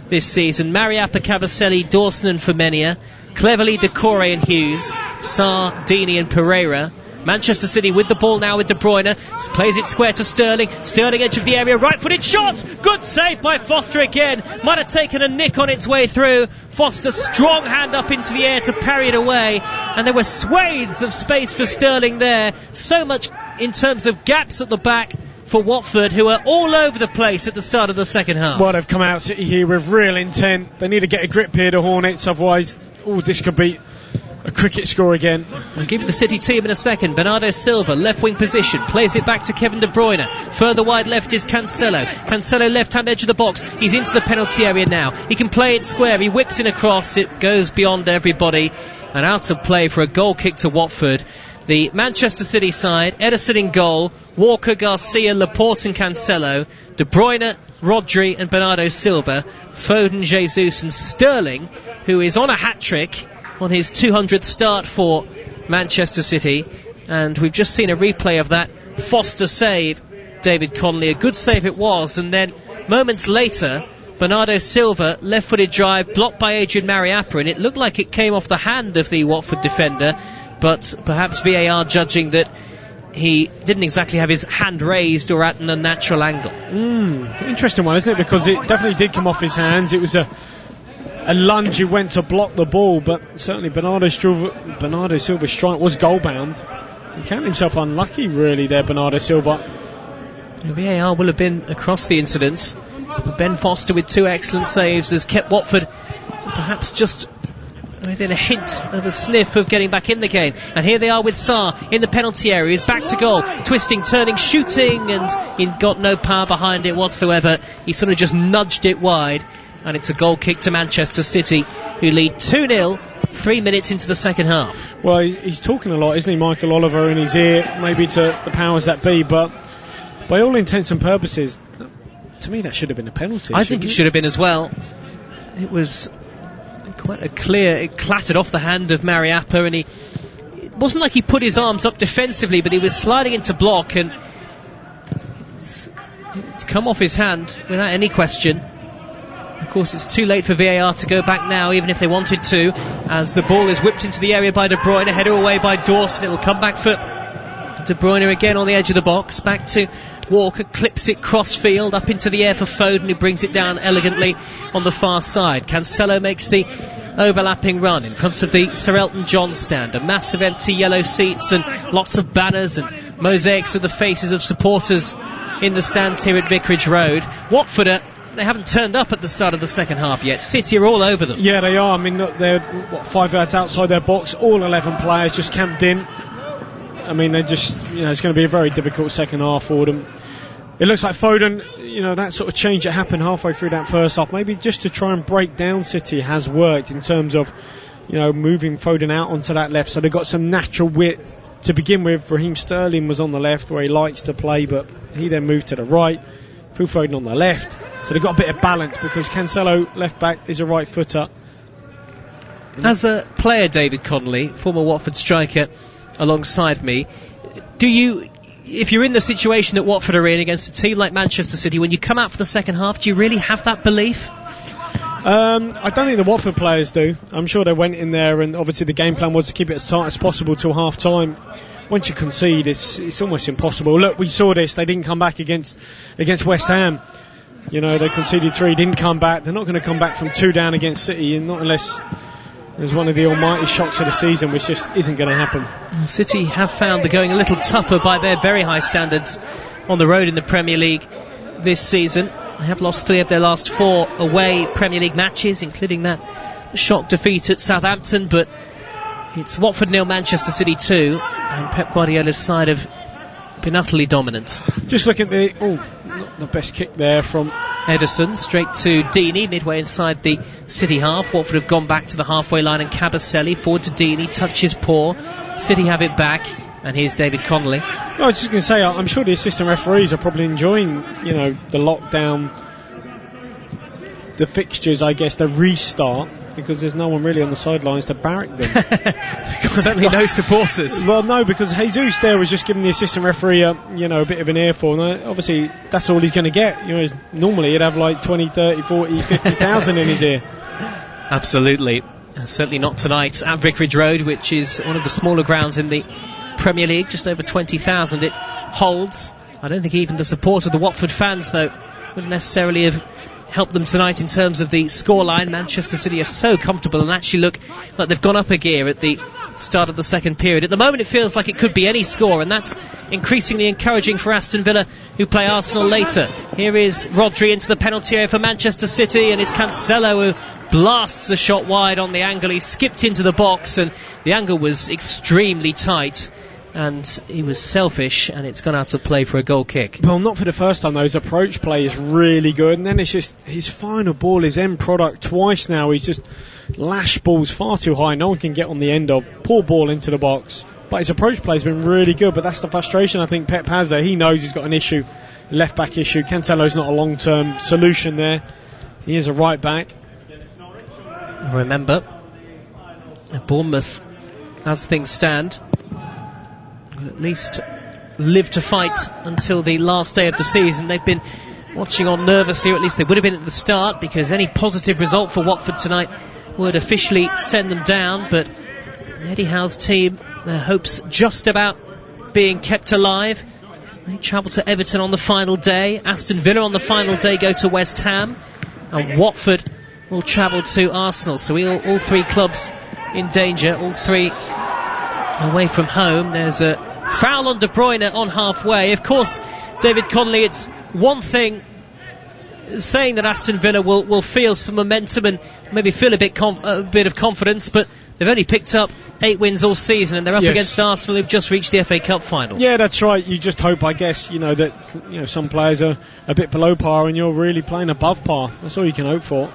this season. Mariappa, Cavaselli, Dawson and Femenia, Cleverley, Decore and Hughes, Sarr, Deeney and Pereira. Manchester City with the ball now with De Bruyne, plays it square to Sterling. Sterling edge of the area, right-footed shot, good save by Foster again. Might have taken a nick on its way through. Foster strong hand up into the air to parry it away, and there were swathes of space for Sterling there. So much in terms of gaps at the back for Watford, who are all over the place at the start of the second half. Well, they've come out City here with real intent. They need to get a grip here, the Hornets, otherwise this could be a cricket score again. I'll give you the City team in a second. Bernardo Silva, left wing position, plays it back to Kevin De Bruyne. Further wide left is Cancelo. Cancelo left hand edge of the box. He's into the penalty area now. He can play it square. He whips in across. It goes beyond everybody and out of play for a goal kick to Watford. The Manchester City side, Ederson in goal, Walker, Garcia, Laporte and Cancelo, De Bruyne, Rodri and Bernardo Silva, Foden, Jesus and Sterling, who is on a hat-trick on his 200th start for Manchester City. And we've just seen a replay of that Foster save, David Connolly. A good save it was, and then moments later, Bernardo Silva, left-footed drive, blocked by Adrian Mariappa, and it looked like it came off the hand of the Watford defender, but perhaps VAR judging that he didn't exactly have his hand raised or at an unnatural angle. Interesting one, isn't it? Because it definitely did come off his hands. It was a lunge he went to block the ball, but certainly Bernardo Silva's strike was goal bound. He counted himself unlucky really there, Bernardo Silva. The VAR will have been across the incident, but Ben Foster with two excellent saves has kept Watford perhaps just within a hint of a sniff of getting back in the game. And here they are with Sarr in the penalty area. He's back to goal, twisting, turning, shooting, and he got no power behind it whatsoever. He sort of just nudged it wide, and it's a goal kick to Manchester City, who lead 2-0 3 minutes into the second half. Well, he's talking a lot, isn't he, Michael Oliver, in his ear, maybe to the powers that be, but by all intents and purposes, to me that should have been a penalty. I think it should have been as well. It was quite a clear, it clattered off the hand of Mariappa, and it wasn't like he put his arms up defensively, but he was sliding into block, and it's come off his hand without any question. Of course, it's too late for VAR to go back now, even if they wanted to, as the ball is whipped into the area by De Bruyne, header away by Dawson. It will come back for De Bruyne again on the edge of the box, back to Walker, clips it cross-field, up into the air for Foden, who brings it down elegantly on the far side. Cancelo makes the overlapping run in front of the Sir Elton John stand. A massive empty yellow seats and lots of banners and mosaics of the faces of supporters in the stands here at Vicarage Road. Watford, they haven't turned up at the start of the second half yet. City are all over them. Yeah, they are. I mean, they're 5 yards outside their box. All 11 players just camped in. I mean, they just, it's going to be a very difficult second half for them. It looks like Foden, that sort of change that happened halfway through that first half, maybe just to try and break down City, has worked in terms of, moving Foden out onto that left. So they've got some natural width to begin with. Raheem Sterling was on the left where he likes to play, but he then moved to the right. Phil Foden on the left. So they've got a bit of balance because Cancelo, left back, is a right footer. As a player, David Connolly, former Watford striker, alongside me, if you're in the situation that Watford are in against a team like Manchester City, when you come out for the second half, do you really have that belief? I don't think the Watford players do. I'm sure they went in there, and obviously the game plan was to keep it as tight as possible till half time. Once you concede, it's almost impossible. Look, we saw this. They didn't come back against West Ham. They conceded 3, didn't come back. They're not going to come back from 2 down against City, and not unless there's one of the almighty shocks of the season, which just isn't going to happen. City have found the going a little tougher by their very high standards on the road in the Premier League this season. They have lost 3 of their last 4 away Premier League matches, including that shock defeat at Southampton, but it's Watford 0, Manchester City 2, and Pep Guardiola's side have been utterly dominant. Just look at not the best kick there from Ederson, straight to Deeney, midway inside the City half. Watford have gone back to the halfway line, and Cabaselli forward to Deeney, touches poor. City have it back, and here's David Connolly. I was just going to say, I'm sure the assistant referees are probably enjoying, the lockdown, the fixtures, I guess, the restart, because there's no one really on the sidelines to barrack them. Certainly no supporters. Well, no, because Jesus there was just giving the assistant referee a bit of an earful, and obviously that's all he's going to get. Normally he'd have like 20, 30, 40, 50,000 in his ear. Absolutely. Certainly not tonight at Vicarage Road, which is one of the smaller grounds in the Premier League, just over 20,000 it holds. I don't think even the support of the Watford fans, though, would necessarily have helped them tonight in terms of the scoreline. Manchester City are so comfortable and actually look like they've gone up a gear at the start of the second period. At the moment it feels like it could be any score, and that's increasingly encouraging for Aston Villa, who play Arsenal later. Here is Rodri into the penalty area for Manchester City, and it's Cancelo who blasts a shot wide on the angle. He skipped into the box, and the angle was extremely tight, and he was selfish, and it's gone out of play for a goal kick. Well, not for the first time though. His approach play is really good, and then it's just his final ball, his end product. Twice now he's just lashed balls far too high, no one can get on the end of. Poor ball into the box, but his approach play has been really good. But that's the frustration I think Pep has there. He knows he's got an issue, left back issue. Cancelo's not a long term solution there. He is a right back. Remember, Bournemouth, as things stand, at least live to fight until the last day of the season. They've been watching on nervously, or at least they would have been at the start, because any positive result for Watford tonight would officially send them down. But Eddie Howe's team, their hopes just about being kept alive. They travel to Everton on the final day. Aston Villa on the final day go to West Ham, and Watford will travel to Arsenal. So all 3 clubs in danger, all 3 away from home. There's a foul on De Bruyne on halfway. Of course, David Connolly, it's one thing saying that Aston Villa will feel some momentum and maybe feel a bit of confidence, but they've only picked up 8 wins all season, and they're up against Arsenal, who've just reached the FA Cup final. Yeah, that's right. You just hope, I guess, that some players are a bit below par and you're really playing above par. That's all you can hope for.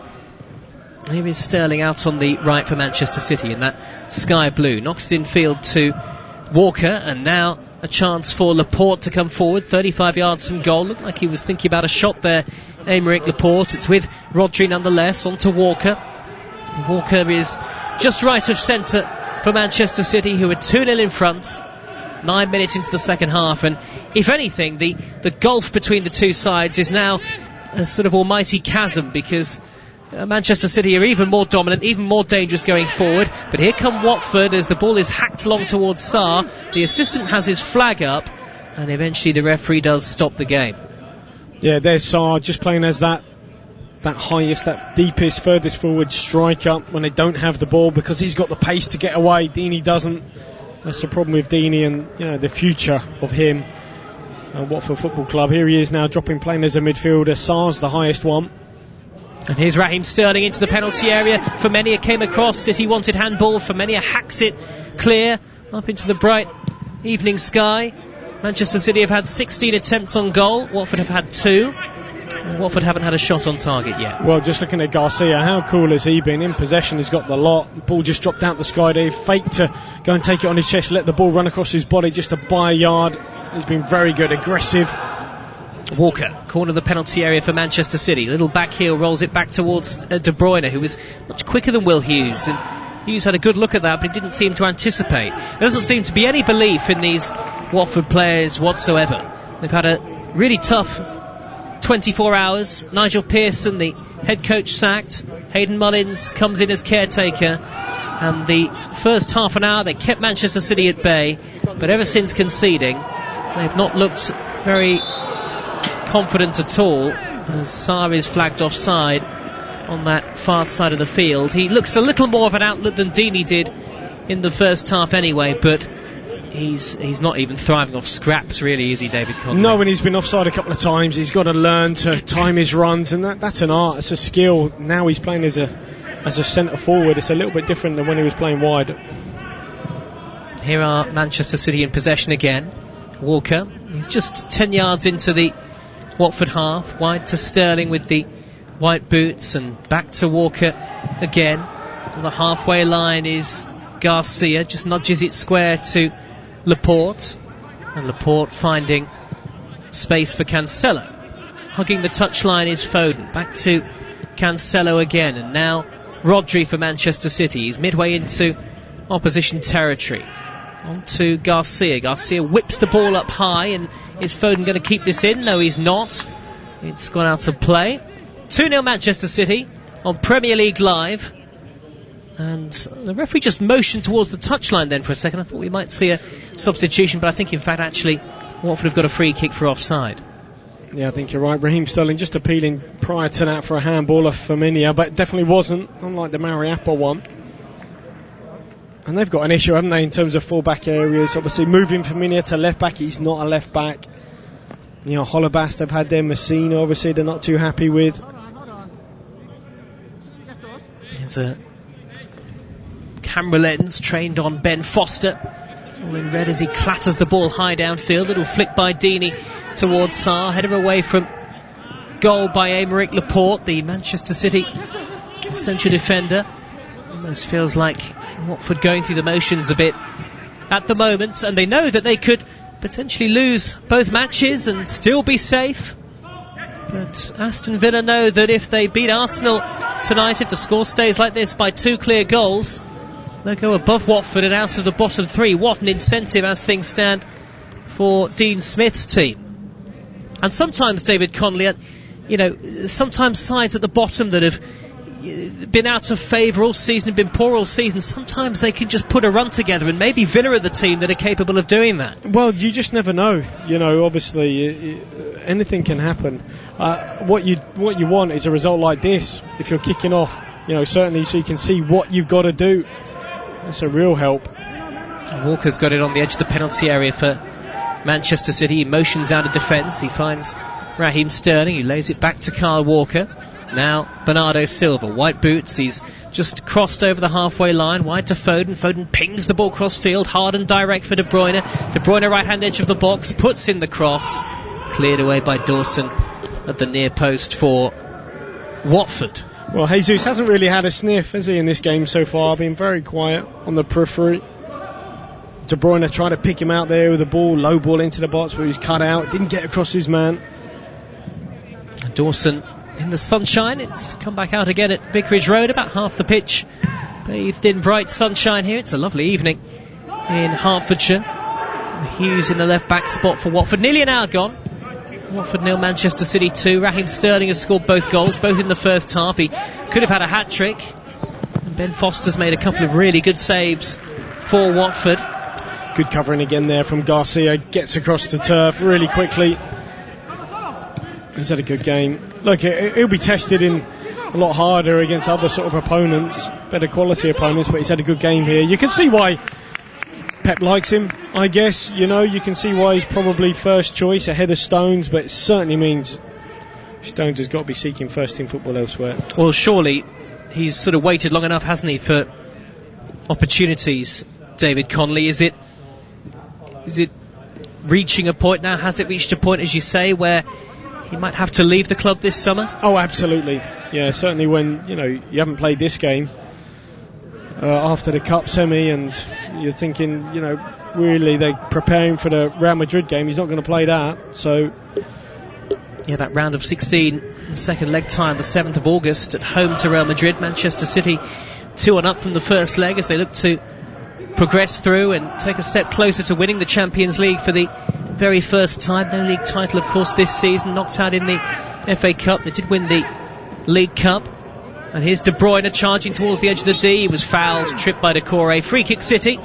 Here is Sterling out on the right for Manchester City in that sky blue. Knocks it infield to Walker, and now a chance for Laporte to come forward, 35 yards from goal. Looked like he was thinking about a shot there, Aymeric Laporte. It's with Rodri nonetheless, on to Walker. Walker is just right of centre for Manchester City, who are 2-0 in front, 9 minutes into the second half, and if anything, the gulf between the two sides is now a sort of almighty chasm, because Manchester City are even more dominant, even more dangerous going forward. But here come Watford as the ball is hacked along towards Sarr. The assistant has his flag up, and eventually the referee does stop the game. Yeah, there's Sarr just playing as that highest, that deepest, furthest forward striker when they don't have the ball, because he's got the pace to get away. Deeney doesn't. That's the problem with Deeney and the future of him. Watford Football Club. Here he is now dropping, playing as a midfielder. Sarr's the highest one. And here's Raheem Sterling into the penalty area. Femenia came across. City wanted handball. Femenia hacks it clear up into the bright evening sky. Manchester City have had 16 attempts on goal. Watford have had 2. And Watford haven't had a shot on target yet. Well, just looking at Garcia, how cool has he been? In possession, he's got the lot. The ball just dropped out the sky there. He faked to go and take it on his chest, let the ball run across his body just to buy a yard. He's been very good, aggressive. Walker, corner of the penalty area for Manchester City. Little back heel, rolls it back towards De Bruyne, who was much quicker than Will Hughes. And Hughes had a good look at that, but he didn't seem to anticipate. There doesn't seem to be any belief in these Watford players whatsoever. They've had a really tough 24 hours. Nigel Pearson, the head coach, sacked. Hayden Mullins comes in as caretaker. And the first half an hour, they kept Manchester City at bay. But ever since conceding, they've not looked very confident at all, as Sarr is flagged offside on that far side of the field. He looks a little more of an outlet than Deeney did in the first half anyway, but he's not even thriving off scraps really, is he, David Conley? No, when he's been offside a couple of times, he's got to learn to time his runs, and that's an art, it's a skill. Now he's playing as a centre forward. It's a little bit different than when he was playing wide. Here are Manchester City in possession again. Walker, he's just 10 yards into the Watford half, wide to Sterling with the white boots, and back to Walker again. On the halfway line is Garcia, just nudges it square to Laporte, and Laporte finding space for Cancelo. Hugging the touchline is Foden, back to Cancelo again, and now Rodri for Manchester City. He's midway into opposition territory. On to Garcia. Garcia whips the ball up high, and is Foden going to keep this in? No, he's not. It's gone out of play. 2-0 Manchester City on Premier League Live. And the referee just motioned towards the touchline then for a second. I thought we might see a substitution, but I think in fact actually Watford have got a free kick for offside. Yeah, I think you're right. Raheem Sterling just appealing prior to that for a handball of Femenia, but it definitely wasn't, unlike the Mariappa one. And they've got an issue, haven't they, in terms of full-back areas. Obviously, moving Femenia to left-back, he's not a left-back. Holobas, they've had their Messina, obviously, they're not too happy with. There's a camera lens trained on Ben Foster, all in red as he clatters the ball high downfield. Little flick by Deeney towards Sarr, header away from goal by Aymeric Laporte, the Manchester City central defender. Almost feels like Watford going through the motions a bit at the moment, and they know that they could potentially lose both matches and still be safe. But Aston Villa know that if they beat Arsenal tonight, if the score stays like this by 2 clear goals, they'll go above Watford and out of the bottom 3. What an incentive as things stand for Dean Smith's team. And sometimes, David Conley, sometimes sides at the bottom that have been out of favour all season, been poor all season, sometimes they can just put a run together, and maybe Villa are the team that are capable of doing that. Well, you just never know. Obviously anything can happen. What you want is a result like this if you're kicking off, certainly, so you can see what you've got to do. That's a real help. Walker's got it on the edge of the penalty area for Manchester City. He motions out of defence. He finds Raheem Sterling, who lays it back to Kyle Walker. Now Bernardo Silva, white boots, he's just crossed over the halfway line, wide to Foden. Foden pings the ball cross field, hard and direct for De Bruyne. De Bruyne right hand edge of the box, puts in the cross, cleared away by Dawson at the near post for Watford. Well, Jesus hasn't really had a sniff, has he, in this game so far? Been very quiet on the periphery. De Bruyne tried to pick him out there with the ball, low ball into the box, but he was cut out, didn't get across his man. Dawson in the sunshine, it's come back out again at Vicarage Road, about half the pitch bathed in bright sunshine here. It's a lovely evening in Hertfordshire. Hughes in the left back spot for Watford, nearly an hour gone. Watford 0, Manchester City 2. Raheem Sterling has scored both goals, both in the first half. He could have had a hat-trick. And Ben Foster's made a couple of really good saves for Watford. Good covering again there from Garcia. Gets across the turf really quickly. He's had a good game. Look, he'll be tested in a lot harder against other sort of opponents, better quality opponents, but he's had a good game here. You can see why Pep likes him, I guess. You know, you can see why he's probably first choice ahead of Stones, but it certainly means Stones has got to be seeking first team football elsewhere. Well, surely he's sort of waited long enough, hasn't he, for opportunities, David Connolly. Is it reaching a point now? Has it reached a point, as you say, where he might have to leave the club this summer? Oh, absolutely. Yeah, certainly when, you know, you haven't played this game after the Cup semi, and you're thinking, you know, really they're preparing for the Real Madrid game. He's not going to play that, so... Yeah, that round of 16, the second leg tie on the 7th of August at home to Real Madrid. Manchester City 2-1 up from the first leg as they look to progress through and take a step closer to winning the Champions League for the very first time. No league title, of course, this season. Knocked out in the FA Cup. They did win the League Cup. And here's De Bruyne charging towards the edge of the D. He was fouled, tripped by Decore. Free kick City,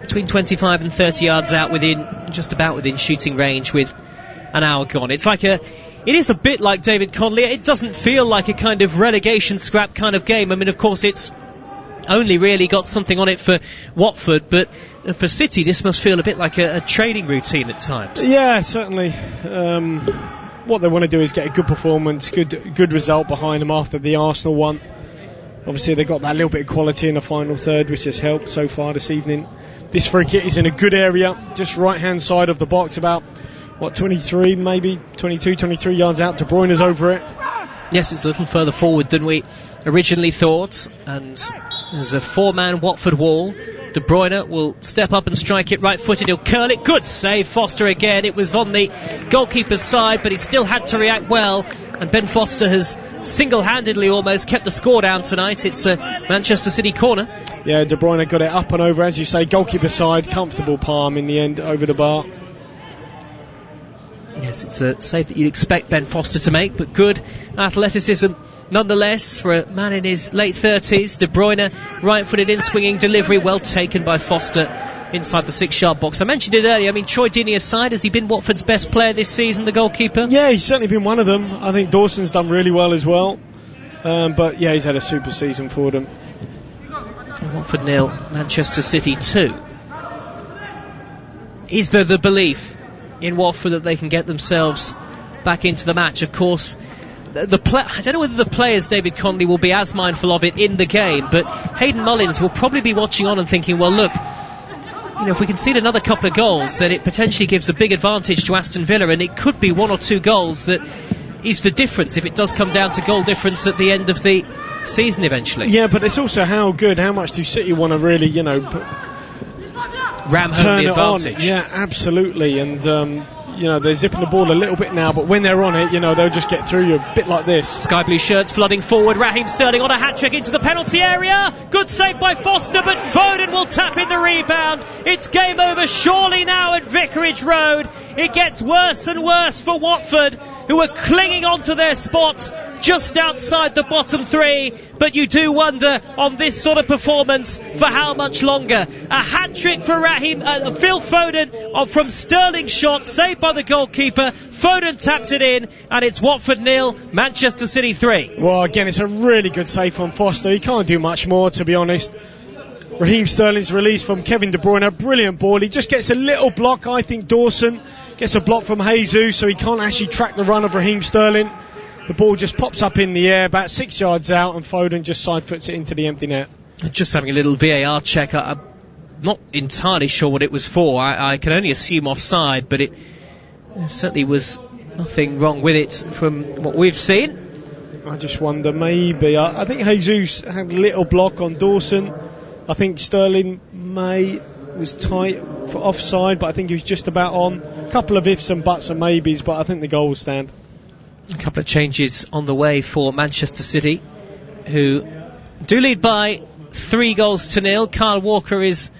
between 25 and 30 yards out, just about within shooting range with an hour gone. It is a bit like David Connolly. It doesn't feel like a kind of relegation scrap kind of game. I mean, of course, it's only really got something on it for Watford, but for City, this must feel a bit like a training routine at times. Yeah, certainly. What they want to do is get a good performance, good result behind them after the Arsenal one. Obviously, they got that little bit of quality in the final third, which has helped so far this evening. This free kick is in a good area, just right-hand side of the box, about, 23, maybe 22, 23 yards out. De Bruyne's over it. Yes, it's a little further forward than we originally thought, and there's a four-man Watford wall. De Bruyne will step up and strike it right-footed. He'll curl it. Good save, Foster again. It was on the goalkeeper's side, but he still had to react well. And Ben Foster has single-handedly almost kept the score down tonight. It's a Manchester City corner. Yeah, De Bruyne got it up and over, as you say, goalkeeper's side. Comfortable palm in the end, over the bar. Yes, it's a save that you'd expect Ben Foster to make, but good athleticism nonetheless for a man in his late 30s. De Bruyne, right-footed in-swinging delivery, well taken by Foster inside the 6-yard box. I mentioned it earlier. I mean, Troy Deeney aside, has he been Watford's best player this season, the goalkeeper? Yeah, he's certainly been one of them. I think Dawson's done really well as well. But yeah, he's had a super season for them. Watford 0, Manchester City 2. Is there the belief in Watford that they can get themselves back into the match? Of course, I don't know whether the players, David Connolly, will be as mindful of it in the game, but Hayden Mullins will probably be watching on and thinking, well, look, you know, if we concede another couple of goals, then it potentially gives a big advantage to Aston Villa, and it could be 1 or 2 goals that is the difference if it does come down to goal difference at the end of the season eventually. Yeah, but it's also how much do City want to really, you know, ram home the advantage. Yeah, absolutely. And you know, they're zipping the ball a little bit now, but when they're on it, you know, they'll just get through you a bit like this. Sky blue shirts flooding forward. Raheem Sterling on a hat-trick into the penalty area. Good save by Foster, but Foden will tap in the rebound. It's game over surely now at Vicarage Road. It gets worse and worse for Watford, who are clinging on to their spot just outside the bottom 3, but you do wonder on this sort of performance for how much longer. A hat-trick for Phil Foden from Sterling's shot, saved by the goalkeeper. Foden tapped it in, and it's Watford 0, Manchester City 3. Well, again, it's a really good save from Foster. He can't do much more, to be honest. Raheem Sterling's release from Kevin De Bruyne, a brilliant ball. He just gets a little block. I think Dawson Gets a block from Jesus, so he can't actually track the run of Raheem Sterling. The ball just pops up in the air about 6 yards out, and Foden just side foots it into the empty net. Just having a little VAR check. I'm not entirely sure what it was for. I can only assume offside, but it certainly was nothing wrong with it from what we've seen. I just wonder, maybe. I think Jesus had a little block on Dawson. I think Sterling was tight for offside, but I think he was just about on. A couple of ifs and buts and maybes, but I think the goal will stand. A couple of changes on the way for Manchester City, who do lead by 3-0. Kyle Walker is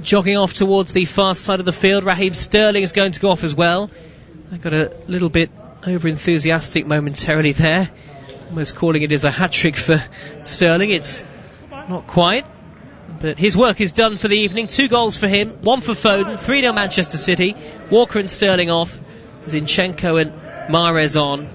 jogging off towards the far side of the field. Raheem Sterling is going to go off as well. I got a little bit over-enthusiastic momentarily there, almost calling it as a hat-trick for Sterling. It's not quite, but his work is done for the evening. 2 goals for him, 1 for Foden, 3-0 Manchester City. Walker and Sterling off, Zinchenko and Mahrez on,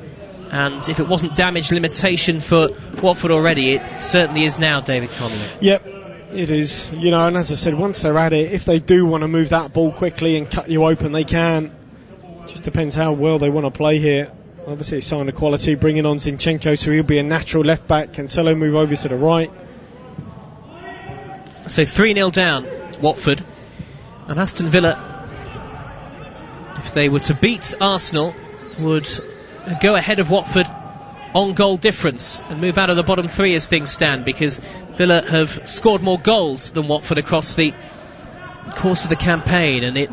and if it wasn't damage limitation for Watford already, it certainly is now, David Connolly. Yep, it is. And as I said, once they're at it, if they do want to move that ball quickly and cut you open, they can. Just depends how well they want to play here. Obviously, it's sign of quality, bringing on Zinchenko, so he'll be a natural left back. Cancelo move over to the right. So 3-0 down, Watford, and Aston Villa, if they were to beat Arsenal, would go ahead of Watford on goal difference and move out of the bottom 3 as things stand, because Villa have scored more goals than Watford across the course of the campaign, and it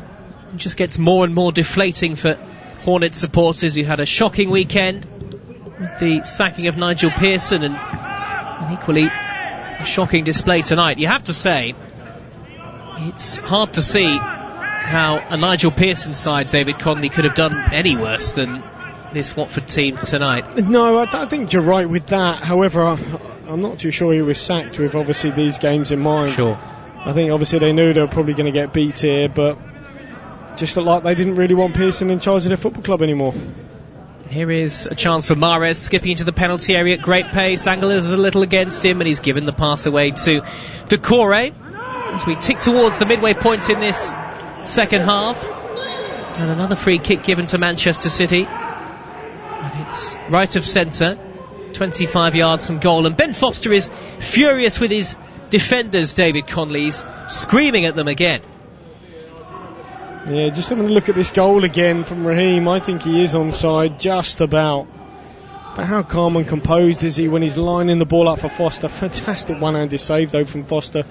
just gets more and more deflating for Hornets supporters who had a shocking weekend with the sacking of Nigel Pearson, and an equally shocking display tonight. You have to say, it's hard to see how a Nigel Pearson side, David Connolly, could have done any worse than this Watford team tonight. No, I think you're right with that. However, I'm not too sure he was sacked with obviously these games in mind. Sure. I think obviously they knew they were probably going to get beat here, but just looked like they didn't really want Pearson in charge of their football club anymore. Here is a chance for Mahrez, skipping into the penalty area at great pace. Angle is a little against him, and he's given the pass away to Doucouré as we tick towards the midway point in this second half. And another free kick given to Manchester City, and it's right of centre, 25 yards from goal. And Ben Foster is furious with his defenders, David Connolly. He's screaming at them again. Yeah, just having a look at this goal again from Raheem. I think he is onside, just about. But how calm and composed is he when he's lining the ball up for Foster? Fantastic one-handed save though from Foster.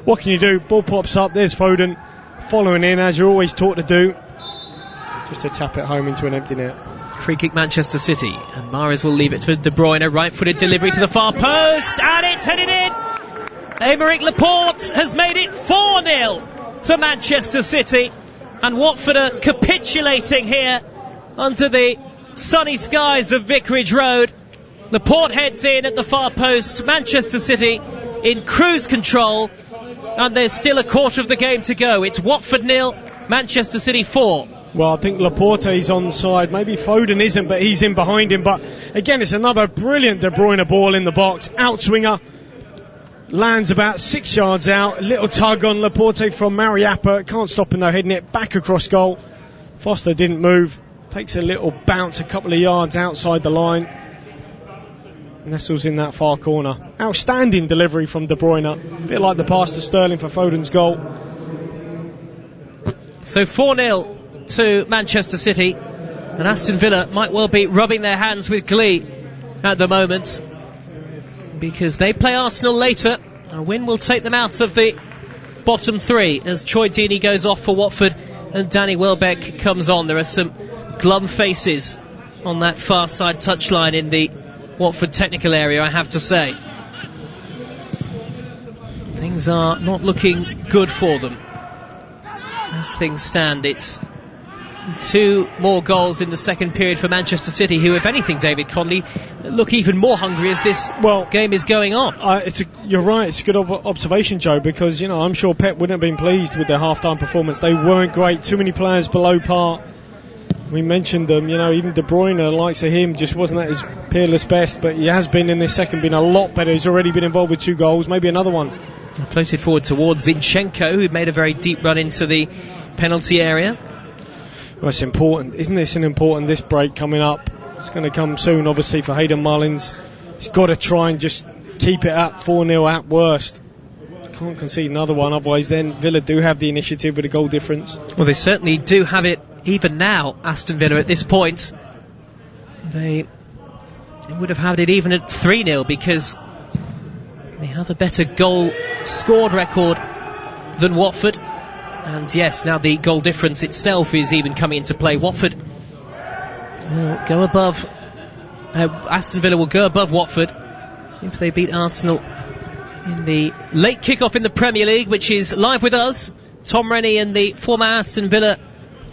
What can you do? Ball pops up, there's Foden following in as you're always taught to do, just to tap it home into an empty net. Free kick Manchester City, and Mahrez will leave it to De Bruyne. Right-footed delivery to the far post, and it's headed in. Aymeric Laporte has made it 4-0 to Manchester City, and Watford are capitulating here under the sunny skies of Vicarage Road. Laporte heads in at the far post. Manchester City in cruise control, and there's still a quarter of the game to go. It's Watford 0, Manchester City 4. Well, I think Laporte is onside. Maybe Foden isn't, but he's in behind him. But again, it's another brilliant De Bruyne ball in the box. Outswinger. Lands about 6 yards out. A little tug on Laporte from Mariappa. Can't stop him though, heading it back across goal. Foster didn't move. Takes a little bounce a couple of yards outside the line. Nestles in that far corner. Outstanding delivery from De Bruyne. A bit like the pass to Sterling for Foden's goal. So 4-0 to Manchester City, and Aston Villa might well be rubbing their hands with glee at the moment, because they play Arsenal later. A win will take them out of the bottom 3 as Troy Deeney goes off for Watford and Danny Welbeck comes on. There are some glum faces on that far side touchline in the Watford technical area, I have to say. Things are not looking good for them as things stand. It's 2 more goals in the second period for Manchester City, who, if anything, David Connolly, look even more hungry as this game is going on. You're right, it's a good observation, Joe, because I'm sure Pep wouldn't have been pleased with their half-time performance. They weren't great, too many players below par. We mentioned them, even De Bruyne, the likes of him, just wasn't at his peerless best, but he has been in this second, been a lot better. He's already been involved with 2 goals, maybe another one. Floated forward towards Zinchenko, who made a very deep run into the penalty area. Well, it's important, isn't it? It's this break coming up. It's going to come soon, obviously, for Hayden Mullins. He's got to try and just keep it at 4-0 at worst. Can't concede another one, otherwise then Villa do have the initiative with a goal difference. Well, they certainly do have it even now, Aston Villa, at this point. They would have had it even at 3-0 because they have a better goal scored record than Watford. And yes, now the goal difference itself is even coming into play. Watford will go above, Aston Villa will go above Watford if they beat Arsenal in the late kick-off in the Premier League, which is live with us. Tom Rennie and the former Aston Villa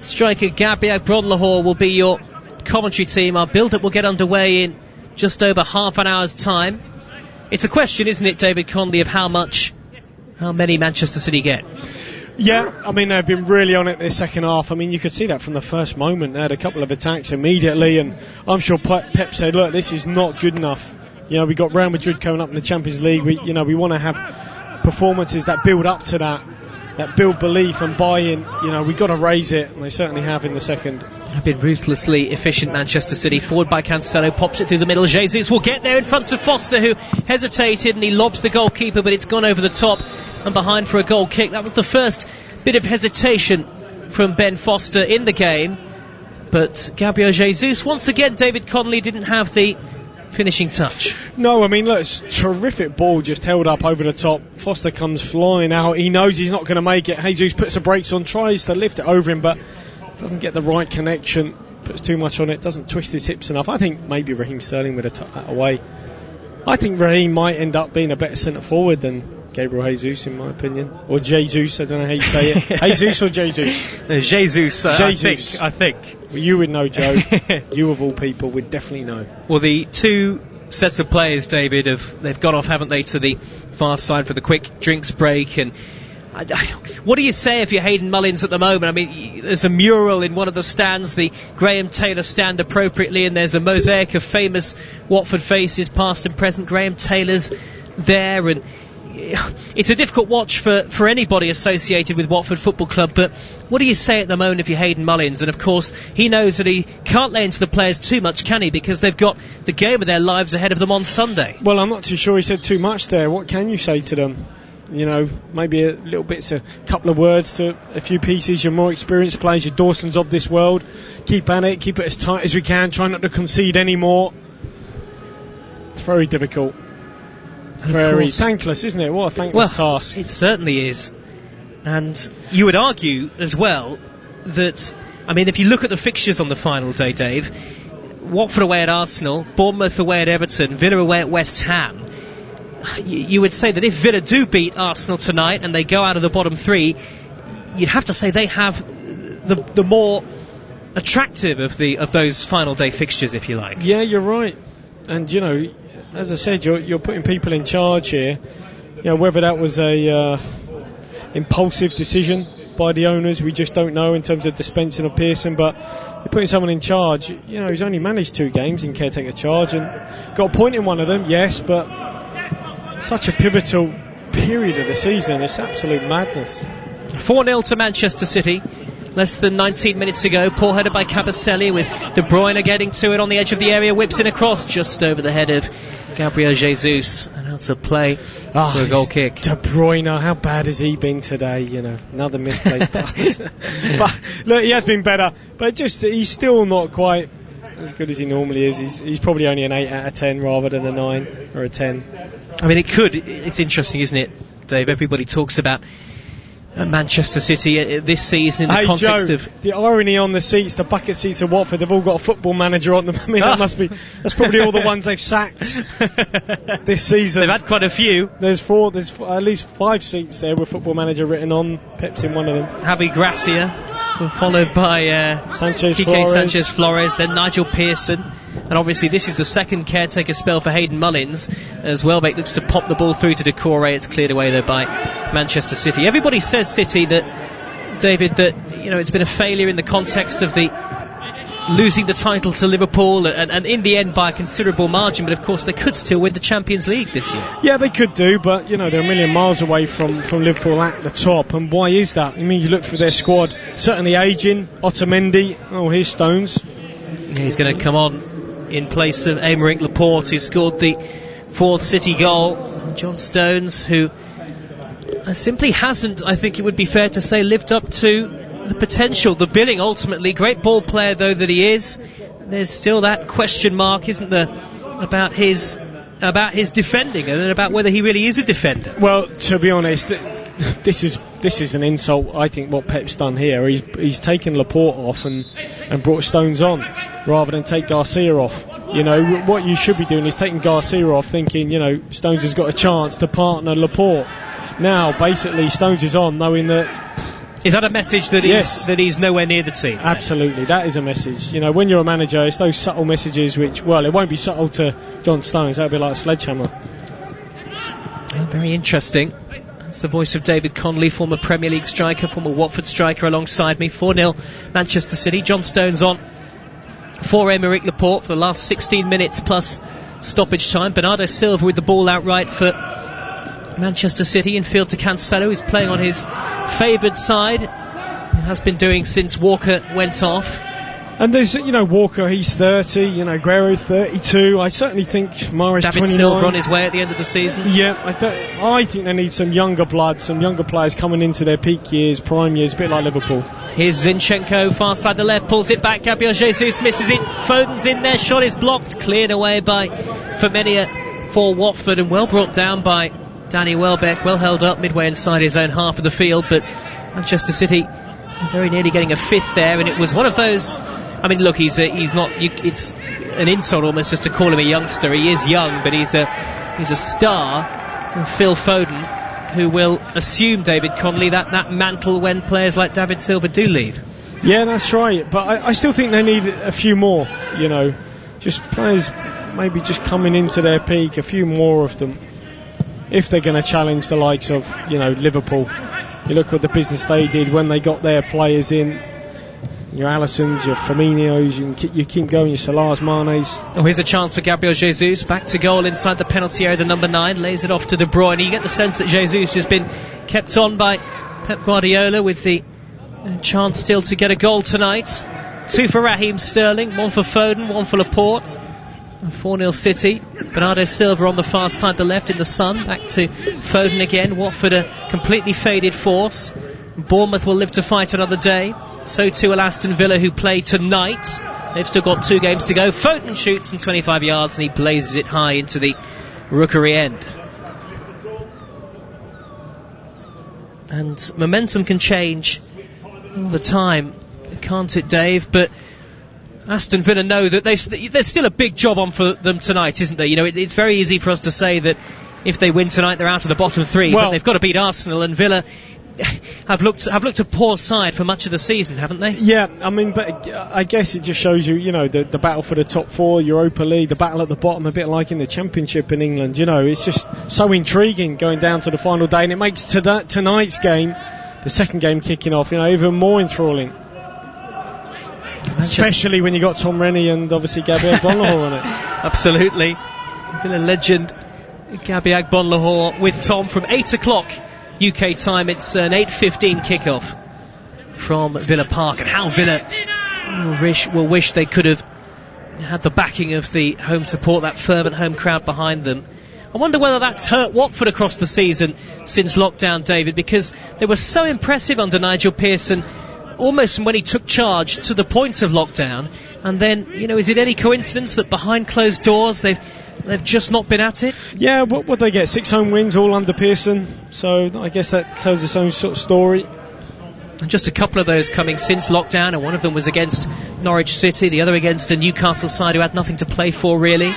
striker Gabriel Brodlahor will be your commentary team. Our build-up will get underway in just over half an hour's time. It's a question, isn't it, David Conley, of how many Manchester City get? Yeah, I mean, they've been really on it this second half. I mean, you could see that from the first moment. They had a couple of attacks immediately, and I'm sure Pep said, look, this is not good enough. You know, we got Real Madrid coming up in the Champions League. We want to have performances that build up to that build belief and buy-in. You know, we've got to raise it, and they certainly have in the second. A bit ruthlessly efficient Manchester City. Forward by Cancelo, pops it through the middle. Jesus will get there in front of Foster, who hesitated, and he lobs the goalkeeper, but it's gone over the top and behind for a goal kick. That was the first bit of hesitation from Ben Foster in the game, but Gabriel Jesus, once again, David Connolly didn't have the finishing touch. No, I mean, look, it's a terrific ball just held up over the top. Foster comes flying out. He knows he's not going to make it. Jesus puts the brakes on, tries to lift it over him, but doesn't get the right connection. Puts too much on it, doesn't twist his hips enough. I think maybe Raheem Sterling would have tucked that away. I think Raheem might end up being a better centre forward than Gabriel Jesus, in my opinion. Or Jesus, I don't know how you say it. Jesus or Jesus? Jesus, I think. Well, you would know, Joe. You of all people would definitely know. Well, the two sets of players, David, they've gone off, haven't they, to the far side for the quick drinks break. And what do you say if you're Hayden Mullins at the moment? I mean, there's a mural in one of the stands, the Graham Taylor stand appropriately, and there's a mosaic of famous Watford faces, past and present. Graham Taylor's there, and it's a difficult watch for anybody associated with Watford Football Club. But what do you say at the moment if you're Hayden Mullins? And of course, he knows that he can't lay into the players too much, can he? Because they've got the game of their lives ahead of them on Sunday. Well, I'm not too sure he said too much there. What can you say to them? You know, maybe a little bits, a couple of words to a few pieces. Your more experienced players, your Dawsons of this world, keep at it, keep it as tight as we can, try not to concede anymore. It's very difficult. Very thankless, isn't it? What a thankless task. It certainly is. And you would argue as well that, I mean, if you look at the fixtures on the final day, Dave, Watford away at Arsenal, Bournemouth away at Everton, Villa away at West Ham, you would say that if Villa do beat Arsenal tonight and they go out of the bottom three, you'd have to say they have the more attractive of those final day fixtures, if you like. Yeah, you're right. And, you know, as I said, you're putting people in charge here. You know, whether that was a impulsive decision by the owners, we just don't know in terms of dispensing of Pearson, but you're putting someone in charge. You know, he's only managed 2 games in caretaker charge and got a point in one of them, yes, but such a pivotal period of the season. It's absolute madness. 4-0 to Manchester City. Less than 19 minutes ago. Poor header by Cabaselli with De Bruyne getting to it on the edge of the area. Whips in across just over the head of Gabriel Jesus. And out to play for a goal kick. De Bruyne, how bad has he been today? You know, another misplaced pass. But look, he has been better. But just he's still not quite as good as he normally is. He's probably only an 8 out of 10 rather than a 9 or a 10. I mean, it's interesting, isn't it, Dave? Everybody talks about Manchester City this season in the context of the irony on the seats, the bucket seats of Watford, they've all got a football manager on them. I mean, that's probably all the ones they've sacked this season. They've had quite a few. There's at least 5 seats there with football manager written on. Pep's in one of them. Javi Gracia, followed by Quique Sanchez Flores, then Nigel Pearson. And obviously this is the second caretaker spell for Hayden Mullins as Welbeck looks to pop the ball through to Decore. It's cleared away though by Manchester City. Everybody says City that, David, that, you know, it's been a failure in the context of the losing the title to Liverpool, and in the end by a considerable margin, but of course they could still win the Champions League this year. Yeah, they could do, but they're a million miles away from Liverpool at the top. And why is that? I mean, you look for their squad, certainly ageing. Otamendi, here's Stones. Yeah, he's going to come on in place of Aymeric Laporte, who scored the 4th City goal. John Stones, who simply hasn't, I think it would be fair to say, lived up to the potential, the billing ultimately. Great ball player though that he is. There's still that question mark, isn't there, about his defending, and then about whether he really is a defender. Well, to be honest, this is an insult, I think, what Pep's done here. He's taken Laporte off and brought Stones on rather than take Garcia off. What you should be doing is taking Garcia off, thinking Stones has got a chance to partner Laporte. Now basically Stones is on, knowing that. Is that a message that he's nowhere near the team? Absolutely, that is a message. When you're a manager, it's those subtle messages which, well, it won't be subtle to John Stones. That'll be like a sledgehammer. Very interesting. That's the voice of David Connolly, former Premier League striker, former Watford striker, alongside me. 4-0 Manchester City. John Stones on for Aymeric Laporte for the last 16 minutes plus stoppage time. Bernardo Silva with the ball outright for Manchester City. Infield to Cancelo, who's playing on his favoured side. He has been doing since Walker went off. And there's, Walker, he's 30, Guerrero 32. I certainly think Mahrez 29. David Silva on his way at the end of the season. Yeah, I think they need some younger blood, some younger players coming into their peak years, prime years, a bit like Liverpool. Here's Zinchenko, far side the left, pulls it back. Gabriel Jesus misses it. Foden's in there, shot is blocked, cleared away by Firmino for Watford, and well brought down by Danny Welbeck, well held up midway inside his own half of the field. But Manchester City very nearly getting a fifth there, and it was one of those. I mean, look, he's not. It's an insult almost just to call him a youngster. He is young, but he's a star, Phil Foden, who will assume, David Connolly, that mantle when players like David Silva do leave. Yeah, that's right. But I still think they need a few more. Just players maybe just coming into their peak, a few more of them, if they're going to challenge the likes of Liverpool. You look at the business they did when they got their players in. Your Alissons, your Firminos, you keep going, your Salahs, Manes. Oh, here's a chance for Gabriel Jesus, back to goal inside the penalty area, the number 9, lays it off to De Bruyne. You get the sense that Jesus has been kept on by Pep Guardiola, with the chance still to get a goal tonight. 2 for Raheem Sterling, 1 for Foden, 1 for Laporte. 4-0 City. Bernardo Silva on the far side, the left in the sun. Back to Foden again. Watford a completely faded force. Bournemouth will live to fight another day. So too will Aston Villa, who play tonight. They've still got 2 games to go. Foden shoots from 25 yards and he blazes it high into the rookery end. And momentum can change all the time, can't it, Dave? But Aston Villa know that there's still a big job on for them tonight, isn't there? It's very easy for us to say that if they win tonight, they're out of the bottom 3. But they've got to beat Arsenal, and Villa have looked a poor side for much of the season, haven't they? Yeah, I mean, but I guess it just shows you, the battle for the top 4, Europa League, the battle at the bottom, a bit like in the Championship in England. It's just so intriguing going down to the final day, and it makes tonight's game, the second game kicking off, even more enthralling. Especially when you got Tom Rennie and obviously Gabi Agbonlahor on it. Absolutely. Villa legend Gabi Agbonlahor with Tom from 8 o'clock UK time. It's an 8:15 kickoff from Villa Park, and how Villa will wish they could have had the backing of the home support, that fervent home crowd behind them. I wonder whether that's hurt Watford across the season since lockdown, David, because they were so impressive under Nigel Pearson, almost from when he took charge to the point of lockdown, and then is it any coincidence that behind closed doors they've just not been at it? Yeah, what they get, 6 home wins all under Pearson, so I guess that tells its own sort of story. And just a couple of those coming since lockdown, and one of them was against Norwich City, the other against a Newcastle side who had nothing to play for really.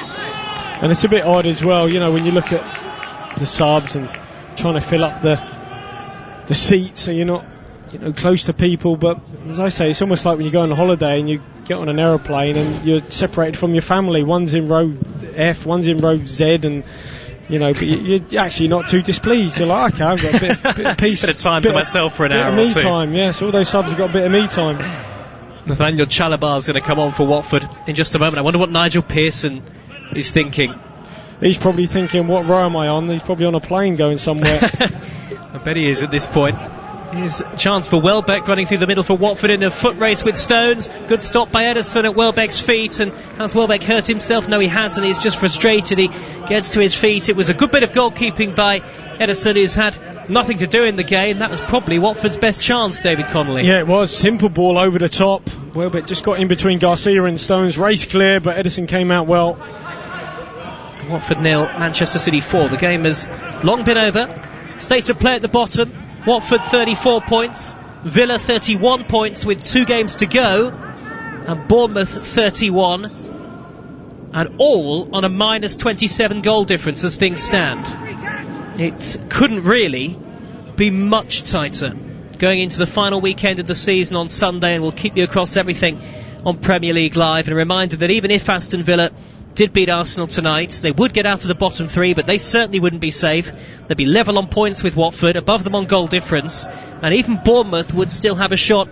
And it's a bit odd as well, when you look at the subs and trying to fill up the seats so you're not close to people. But as I say, it's almost like when you go on a holiday and you get on an aeroplane and you're separated from your family. One's in row F, one's in row Z, and but you're actually not too displeased. You're like, okay, I've got a bit of peace, bit of time to myself for an hour or 2. Me time, yeah. So all those subs have got a bit of me time. Nathaniel Chalabar's going to come on for Watford in just a moment. I wonder what Nigel Pearson is thinking. He's probably thinking, what row am I on? He's probably on a plane going somewhere. I bet he is at this point. Here's a chance for Welbeck running through the middle for Watford in a foot race with Stones. Good stop by Ederson at Welbeck's feet. And has Welbeck hurt himself? No, he hasn't. He's just frustrated. He gets to his feet. It was a good bit of goalkeeping by Ederson, who's had nothing to do in the game. That was probably Watford's best chance, David Connolly. Yeah, it was. Simple ball over the top. Welbeck just got in between Garcia and Stones. Race clear, but Ederson came out well. Watford 0, Manchester City 4. The game has long been over. State of play at the bottom. Watford 34 points, Villa 31 points with 2 games to go, and Bournemouth 31, and all on a minus 27 goal difference as things stand. It couldn't really be much tighter going into the final weekend of the season on Sunday, and we'll keep you across everything on Premier League Live. And a reminder that even if Aston Villa did beat Arsenal tonight, they would get out of the bottom 3, but they certainly wouldn't be safe. They'd be level on points with Watford, above them on goal difference, and even Bournemouth would still have a shot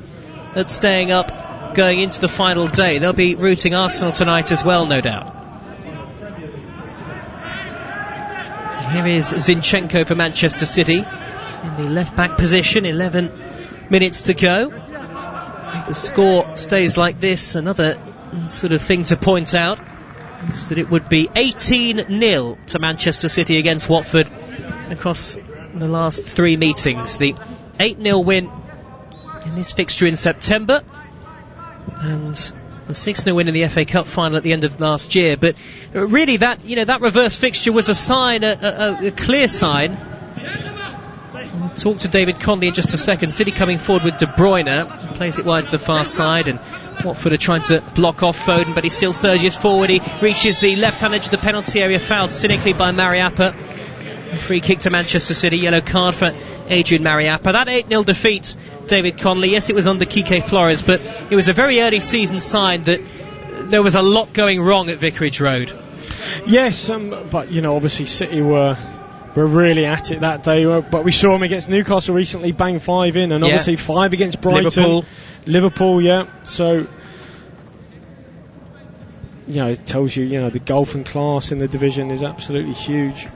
at staying up going into the final day. They'll be rooting Arsenal tonight as well, no doubt. Here is Zinchenko for Manchester City in the left-back position, 11 minutes to go. If the score stays like this, another sort of thing to point out is that it would be 18-0 to Manchester City against Watford across the last 3 meetings. The 8-0 win in this fixture in September, and the 6-0 win in the FA Cup final at the end of last year. But really, that reverse fixture was a sign, a clear sign. I'll talk to David Conley in just a second. City coming forward with De Bruyne, plays it wide to the far side, and Watford are trying to block off Foden, but he still surges forward. He reaches the left-hand edge of the penalty area, fouled cynically by Mariappa. A free kick to Manchester City, yellow card for Adrian Mariappa. That 8-0 defeat, David Connolly, yes, it was under Quique Flores, but it was a very early season sign that there was a lot going wrong at Vicarage Road. Yes, but obviously City were really at it that day, but we saw them against Newcastle recently, bang 5 in, and obviously 5 against Brighton. Liverpool, yeah. So, it tells you, the golf and class in the division is absolutely huge.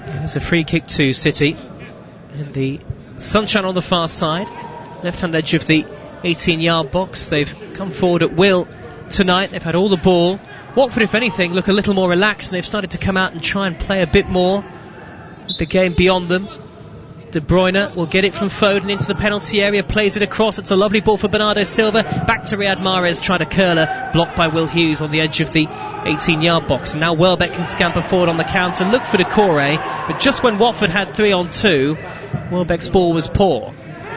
There's a free kick to City in the sunshine on the far side, left-hand edge of the 18-yard box. They've come forward at will tonight. They've had all the ball. Watford, if anything, look a little more relaxed, and they've started to come out and try and play a bit more with the game beyond them. De Bruyne will get it from Foden into the penalty area, plays it across. It's a lovely ball for Bernardo Silva. Back to Riyad Mahrez, trying to curl her, blocked by Will Hughes on the edge of the 18-yard box. And now Welbeck can scamper forward on the counter, look for Decore, but just when Watford had 3-on-2, Welbeck's ball was poor.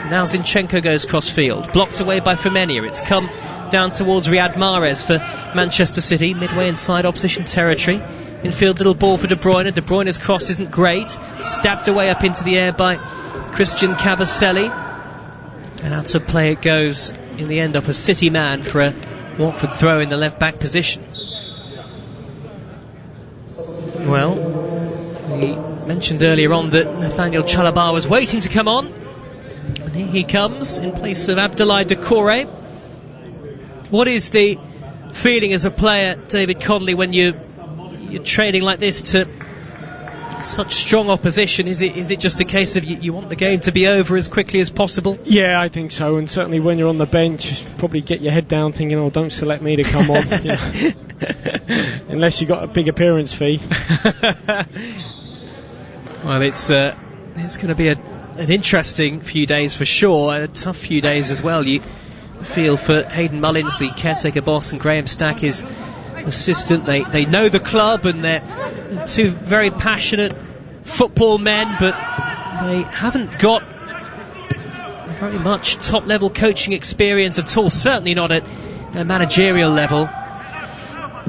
Now Zinchenko goes cross-field, blocked away by Firmino. It's come down towards Riyad Mahrez for Manchester City, midway inside opposition territory. Infield little ball for De Bruyne. De Bruyne's cross isn't great, stabbed away up into the air by Christian Cavaselli, and out of play it goes in the end up a City man for a Watford throw in the left back position. Well, we mentioned earlier on that Nathaniel Chalabar was waiting to come on, and here he comes in place of Abdoulaye Decore. What is the feeling as a player, David Connolly, when you're trading like this to such strong opposition? Is it just a case of you want the game to be over as quickly as possible? Yeah, I think so, and certainly when you're on the bench, probably get your head down thinking, oh, don't select me to come on. Unless you got a big appearance fee. Well, it's going to be an interesting few days for sure, and a tough few days as well. You feel for Hayden Mullins, the caretaker boss, and Graham Stack, his assistant. They know the club, and they're two very passionate football men, but they haven't got very much top level coaching experience at all, certainly not at a managerial level.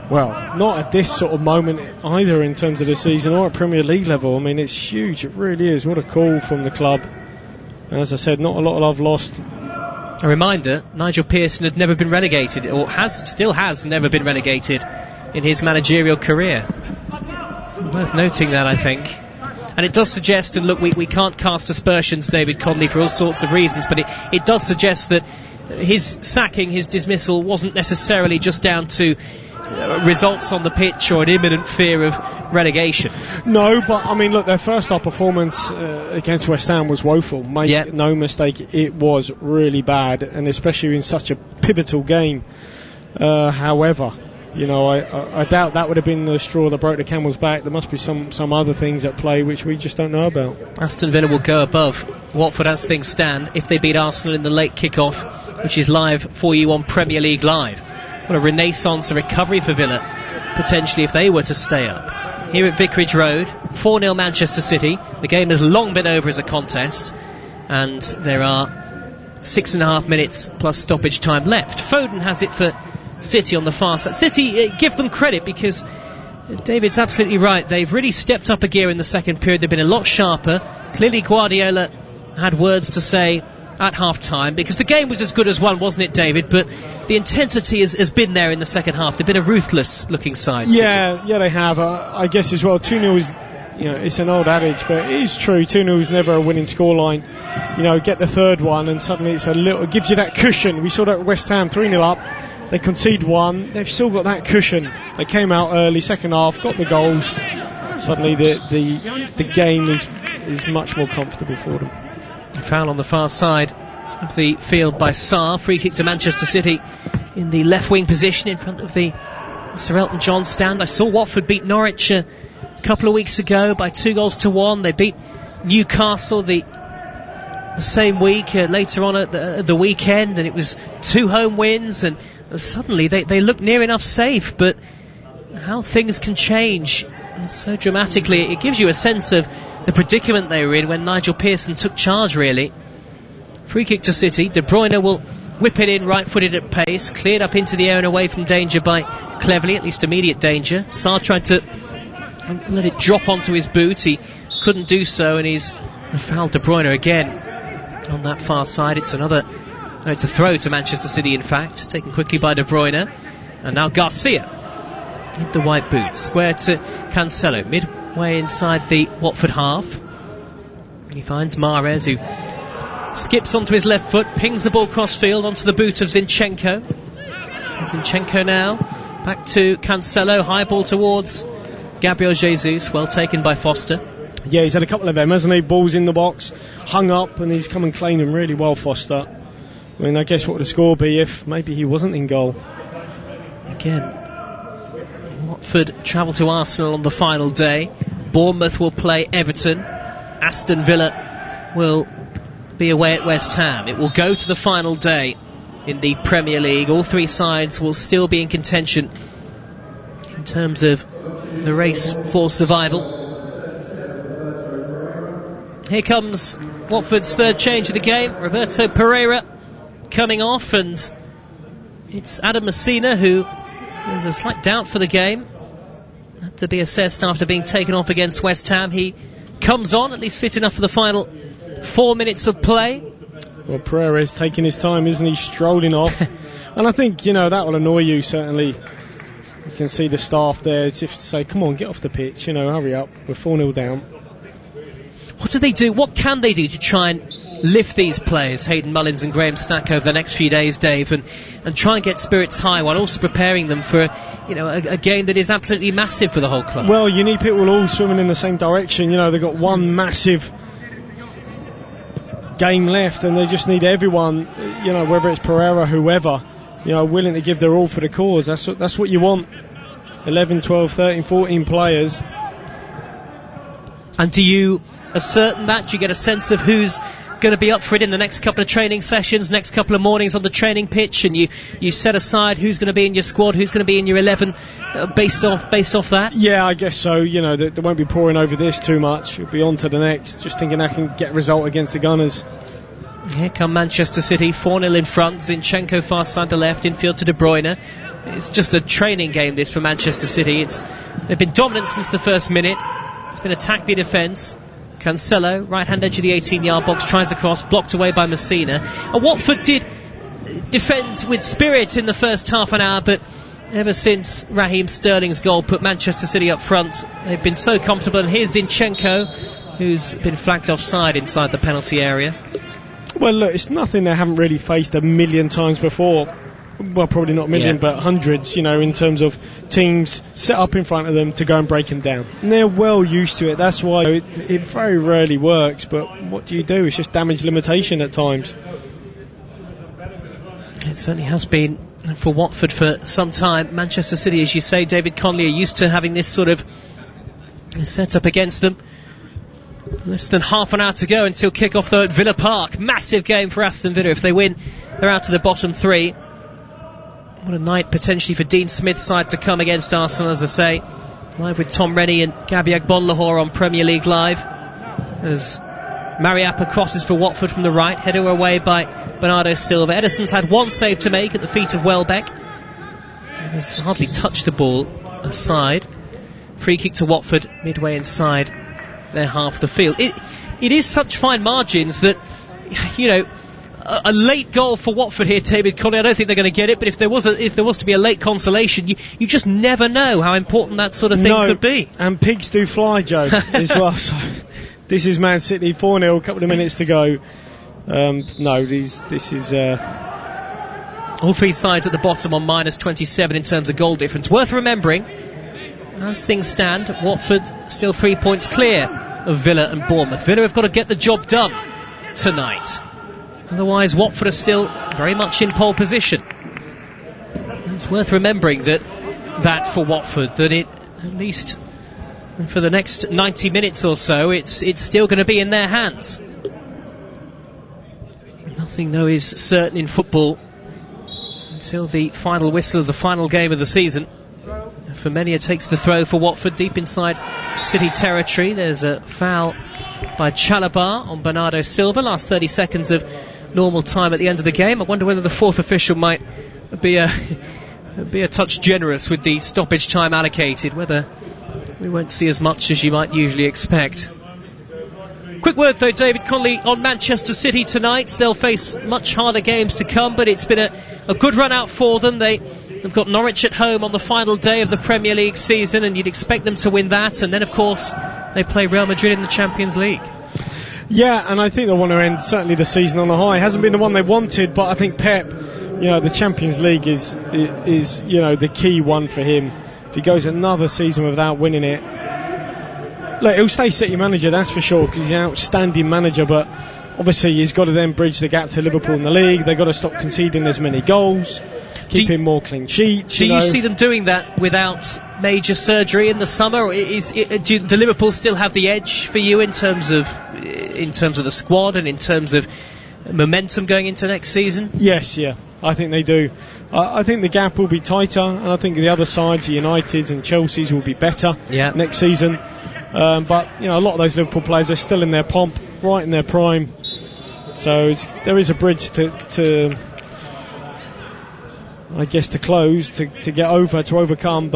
Well, not at this sort of moment either in terms of the season, or at Premier League level. I mean, it's huge, it really is. What a call from the club. And as I said, not a lot of love lost. A reminder, Nigel Pearson had never been relegated, or still has never been relegated in his managerial career. Worth noting that, I think. And it does suggest, and look, we can't cast aspersions, David Codley, for all sorts of reasons, but it does suggest that his sacking, his dismissal, wasn't necessarily just down to results on the pitch or an imminent fear of relegation. No, but I mean, look, their first half performance against West Ham was woeful. Make no mistake, it was really bad, and especially in such a pivotal game. However, you know, I doubt that would have been the straw that broke the camel's back. There must be some other things at play which we just don't know about. Aston Villa will go above Watford as things stand if they beat Arsenal in the late kick-off, which is live for you on Premier League Live. What a renaissance, a recovery for Villa, potentially, if they were to stay up. Here at Vicarage Road, 4-0 Manchester City. The game has long been over as a contest, and there are 6.5 minutes plus stoppage time left. Foden has it for City on the far side. City, give them credit, because David's absolutely right. They've really stepped up a gear in the second period. They've been a lot sharper. Clearly Guardiola had words to say at half-time, because the game was as good as one, wasn't it, David? But the intensity has been there in the second half. They've been a ruthless-looking side. Yeah, they have. I guess as well, 2-0 is, you know, it's an old adage, but it is true. 2-0 is never a winning scoreline. You know, get the third one, and suddenly it gives you that cushion. We saw that at West Ham, 3-0 up. They concede one. They've still got that cushion. They came out early, second half, got the goals. Suddenly the game is much more comfortable for them. A foul on the far side of the field by Sarr. Free kick to Manchester City in the left wing position in front of the Sir Elton John stand. I saw Watford beat Norwich a couple of weeks ago by 2-1. They beat Newcastle the same week later on at the weekend, and it was 2 home wins, and suddenly they look near enough safe. But how things can change so dramatically. It gives you a sense of the predicament they were in when Nigel Pearson took charge, really. Free kick to City. De Bruyne will whip it in right-footed at pace, cleared up into the air and away from danger by Cleverley, at least immediate danger. Sarr tried to let it drop onto his boot. He couldn't do so, and he's fouled De Bruyne again on that far side. It's a throw to Manchester City, in fact, taken quickly by De Bruyne. And now Garcia with the white boot, square to Cancelo, midway inside the Watford half. He finds Mahrez, who skips onto his left foot, pings the ball cross-field onto the boot of Zinchenko. Zinchenko now, back to Cancelo, high ball towards Gabriel Jesus, well taken by Foster. Yeah, he's had a couple of them, hasn't he? Balls in the box, hung up, and he's come and claimed them really well, Foster. I mean, I guess what would the score be if maybe he wasn't in goal? Again, Watford travel to Arsenal on the final day. Bournemouth will play Everton. Aston Villa will be away at West Ham. It will go to the final day in the Premier League. All three sides will still be in contention in terms of the race for survival. Here comes Watford's third change of the game. Roberto Pereira coming off, and it's Adam Messina who has a slight doubt for the game. Had to be assessed after being taken off against West Ham. He comes on, at least fit enough for the final 4 minutes of play. Well, Pereira's taking his time, isn't he? Strolling off. And I think, you know, that will annoy you, certainly. You can see the staff there as if to say, come on, get off the pitch, you know, hurry up. We're 4-0 down. What do they do? What can they do to try and lift these players, Hayden Mullins and Graham Stack, over the next few days, Dave, and try and get spirits high while also preparing them for a game that is absolutely massive for the whole club? Well, you need people all swimming in the same direction. You know, they've got one massive game left, and they just need everyone, you know, whether it's Pereira, whoever, you know, willing to give their all for the cause. That's what you want. 11, 12, 13, 14 players. And do you ascertain that? Do you get a sense of who's going to be up for it in the next couple of training sessions, next couple of mornings on the training pitch, and you set aside who's going to be in your squad, who's going to be in your 11 based off that? Yeah, I guess so. You know, they won't be poring over this too much. You'll be on to the next, just thinking I can get a result against the Gunners. Here come Manchester City, 4-0 in front. Zinchenko far side the left, infield to De Bruyne. It's just a training game, this, for Manchester City. They've been dominant since the first minute. It's been attack v defence. Cancelo, right-hand edge of the 18-yard box, tries a cross, blocked away by Messina. And Watford did defend with spirit in the first half an hour, but ever since Raheem Sterling's goal put Manchester City up front, they've been so comfortable. And here's Zinchenko who's been flagged offside inside the penalty area. Well, look, it's nothing they haven't really faced a million times before. Well, probably not a million, but hundreds, in terms of teams set up in front of them to go and break them down. And they're well used to it. That's why it very rarely works. But what do you do? It's just damage limitation at times. It certainly has been for Watford for some time. Manchester City, as you say, David Conley, are used to having this sort of set up against them. Less than half an hour to go until kick-off, though, at Villa Park. Massive game for Aston Villa. If they win, they're out to the bottom three. What a night potentially for Dean Smith's side to come against Arsenal, as I say. Live with Tom Rennie and Gabby Agbonlahor on Premier League Live. As Mariappa crosses for Watford from the right, header away by Bernardo Silva. Ederson's had one save to make at the feet of Welbeck. Has hardly touched the ball aside. Free kick to Watford midway inside their half the field. It is such fine margins that, a late goal for Watford here, David Conley. I don't think they're going to get it, but if there was to be a late consolation, you just never know how important that sort of thing could be. And pigs do fly, Joe, as well. So this is Man City 4-0, a couple of minutes to go. This is all three sides at the bottom on minus 27 in terms of goal difference. Worth remembering, as things stand, Watford still 3 points clear of Villa and Bournemouth. Villa have got to get the job done tonight. Otherwise, Watford are still very much in pole position. It's worth remembering that for Watford, that it, at least for the next 90 minutes or so, it's still going to be in their hands. Nothing, though, is certain in football until the final whistle of the final game of the season. For many, it takes the throw for Watford deep inside City territory. There's a foul by Chalobah on Bernardo Silva. Last 30 seconds of normal time at the end of the game. I wonder whether the fourth official might be a touch generous with the stoppage time allocated. Whether we won't see as much as you might usually expect. Quick word, though, David Conley, on Manchester City tonight. They'll face much harder games to come, but it's been a good run out for them. They've got Norwich at home on the final day of the Premier League season, and you'd expect them to win that. And then, of course, they play Real Madrid in the Champions League. Yeah, and I think they want to end certainly the season on a high. It hasn't been the one they wanted, but I think Pep, the Champions League is the key one for him. If he goes another season without winning it, look, he'll stay City manager, that's for sure, because he's an outstanding manager, but obviously he's got to then bridge the gap to Liverpool in the league. They've got to stop conceding as many goals, keeping more clean sheets. Do you see them doing that without major surgery in the summer? Or do Liverpool still have the edge for you in terms of the squad and in terms of momentum going into next season? Yes, yeah, I think they do. I think the gap will be tighter, and I think the other sides, the Uniteds and Chelsea's, will be better next season. But a lot of those Liverpool players are still in their pomp, right in their prime. So there is a bridge to close, to get over, to overcome.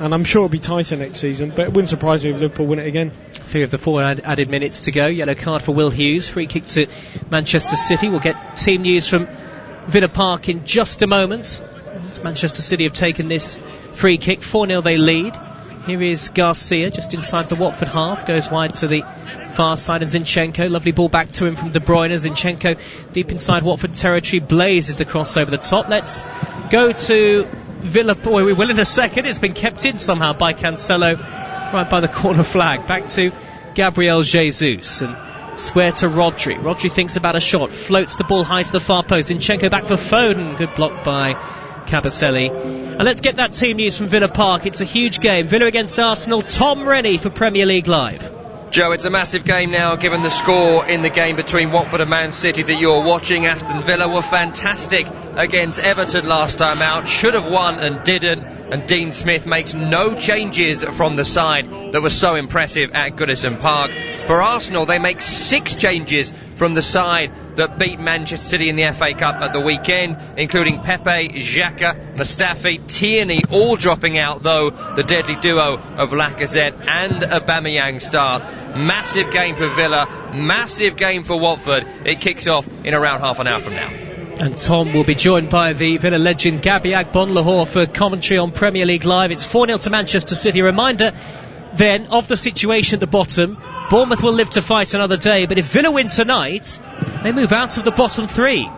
And I'm sure it'll be tighter next season. But it wouldn't surprise me if Liverpool win it again. 3 of the 4 added minutes to go. Yellow card for Will Hughes. Free kick to Manchester City. We'll get team news from Villa Park in just a moment. As Manchester City have taken this free kick. 4-0 they lead. Here is Garcia just inside the Watford half. Goes wide to the far side, and Zinchenko. Lovely ball back to him from De Bruyne. Zinchenko deep inside Watford territory. Blazes the cross over the top. Let's go to Villa. Boy, we will in a second. It's been kept in somehow by Cancelo right by the corner flag. Back to Gabriel Jesus and square to Rodri. Rodri thinks about a shot. Floats the ball high to the far post. Zinchenko back for Foden. Good block by Cabaselli. And let's get that team news from Villa Park. It's a huge game. Villa against Arsenal. Tom Rennie for Premier League Live. Joe, it's a massive game now, given the score in the game between Watford and Man City that you're watching. Aston Villa were fantastic against Everton last time out. Should have won and didn't. And Dean Smith makes no changes from the side that was so impressive at Goodison Park. For Arsenal, they make 6 changes from the side that beat Manchester City in the FA Cup at the weekend, including Pepe, Xhaka, Mustafi, Tierney, all dropping out, though the deadly duo of Lacazette and Aubameyang start. Massive game for Villa, massive game for Watford. It kicks off in around half an hour from now. And Tom will be joined by the Villa legend Gabby Agbonlahor for commentary on Premier League Live. It's 4-0 to Manchester City. A reminder then of the situation at the bottom. Bournemouth will live to fight another day, but if Villa win tonight, they move out of the bottom 3,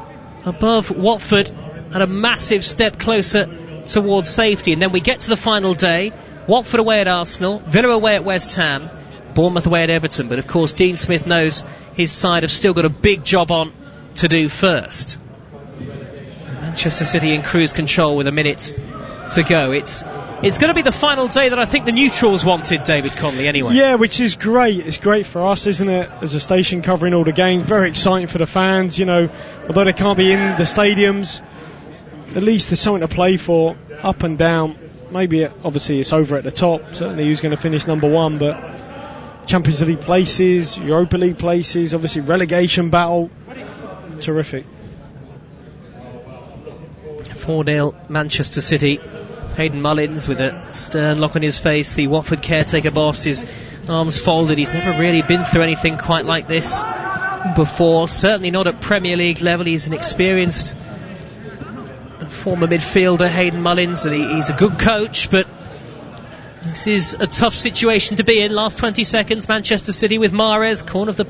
above Watford and a massive step closer towards safety. And then we get to the final day, Watford away at Arsenal, Villa away at West Ham, Bournemouth away at Everton. But of course Dean Smith knows his side have still got a big job on to do first. Manchester City in cruise control with a minute to go. It's going to be the final day that I think the neutrals wanted, David Conley, anyway. Yeah, which is great. It's great for us, isn't it, as a station covering all the games. Very exciting for the fans, you know, although they can't be in the stadiums, at least there's something to play for, up and down. Maybe, obviously, it's over at the top, certainly who's going to finish number 1, but Champions League places, Europa League places, obviously relegation battle. Terrific. 4-0 Manchester City. Hayden Mullins with a stern look on his face. The Watford caretaker boss, his arms folded. He's never really been through anything quite like this before. Certainly not at Premier League level. He's an experienced former midfielder, Hayden Mullins, and he's a good coach, but this is a tough situation to be in. Last 20 seconds, Manchester City with Mahrez, corner of the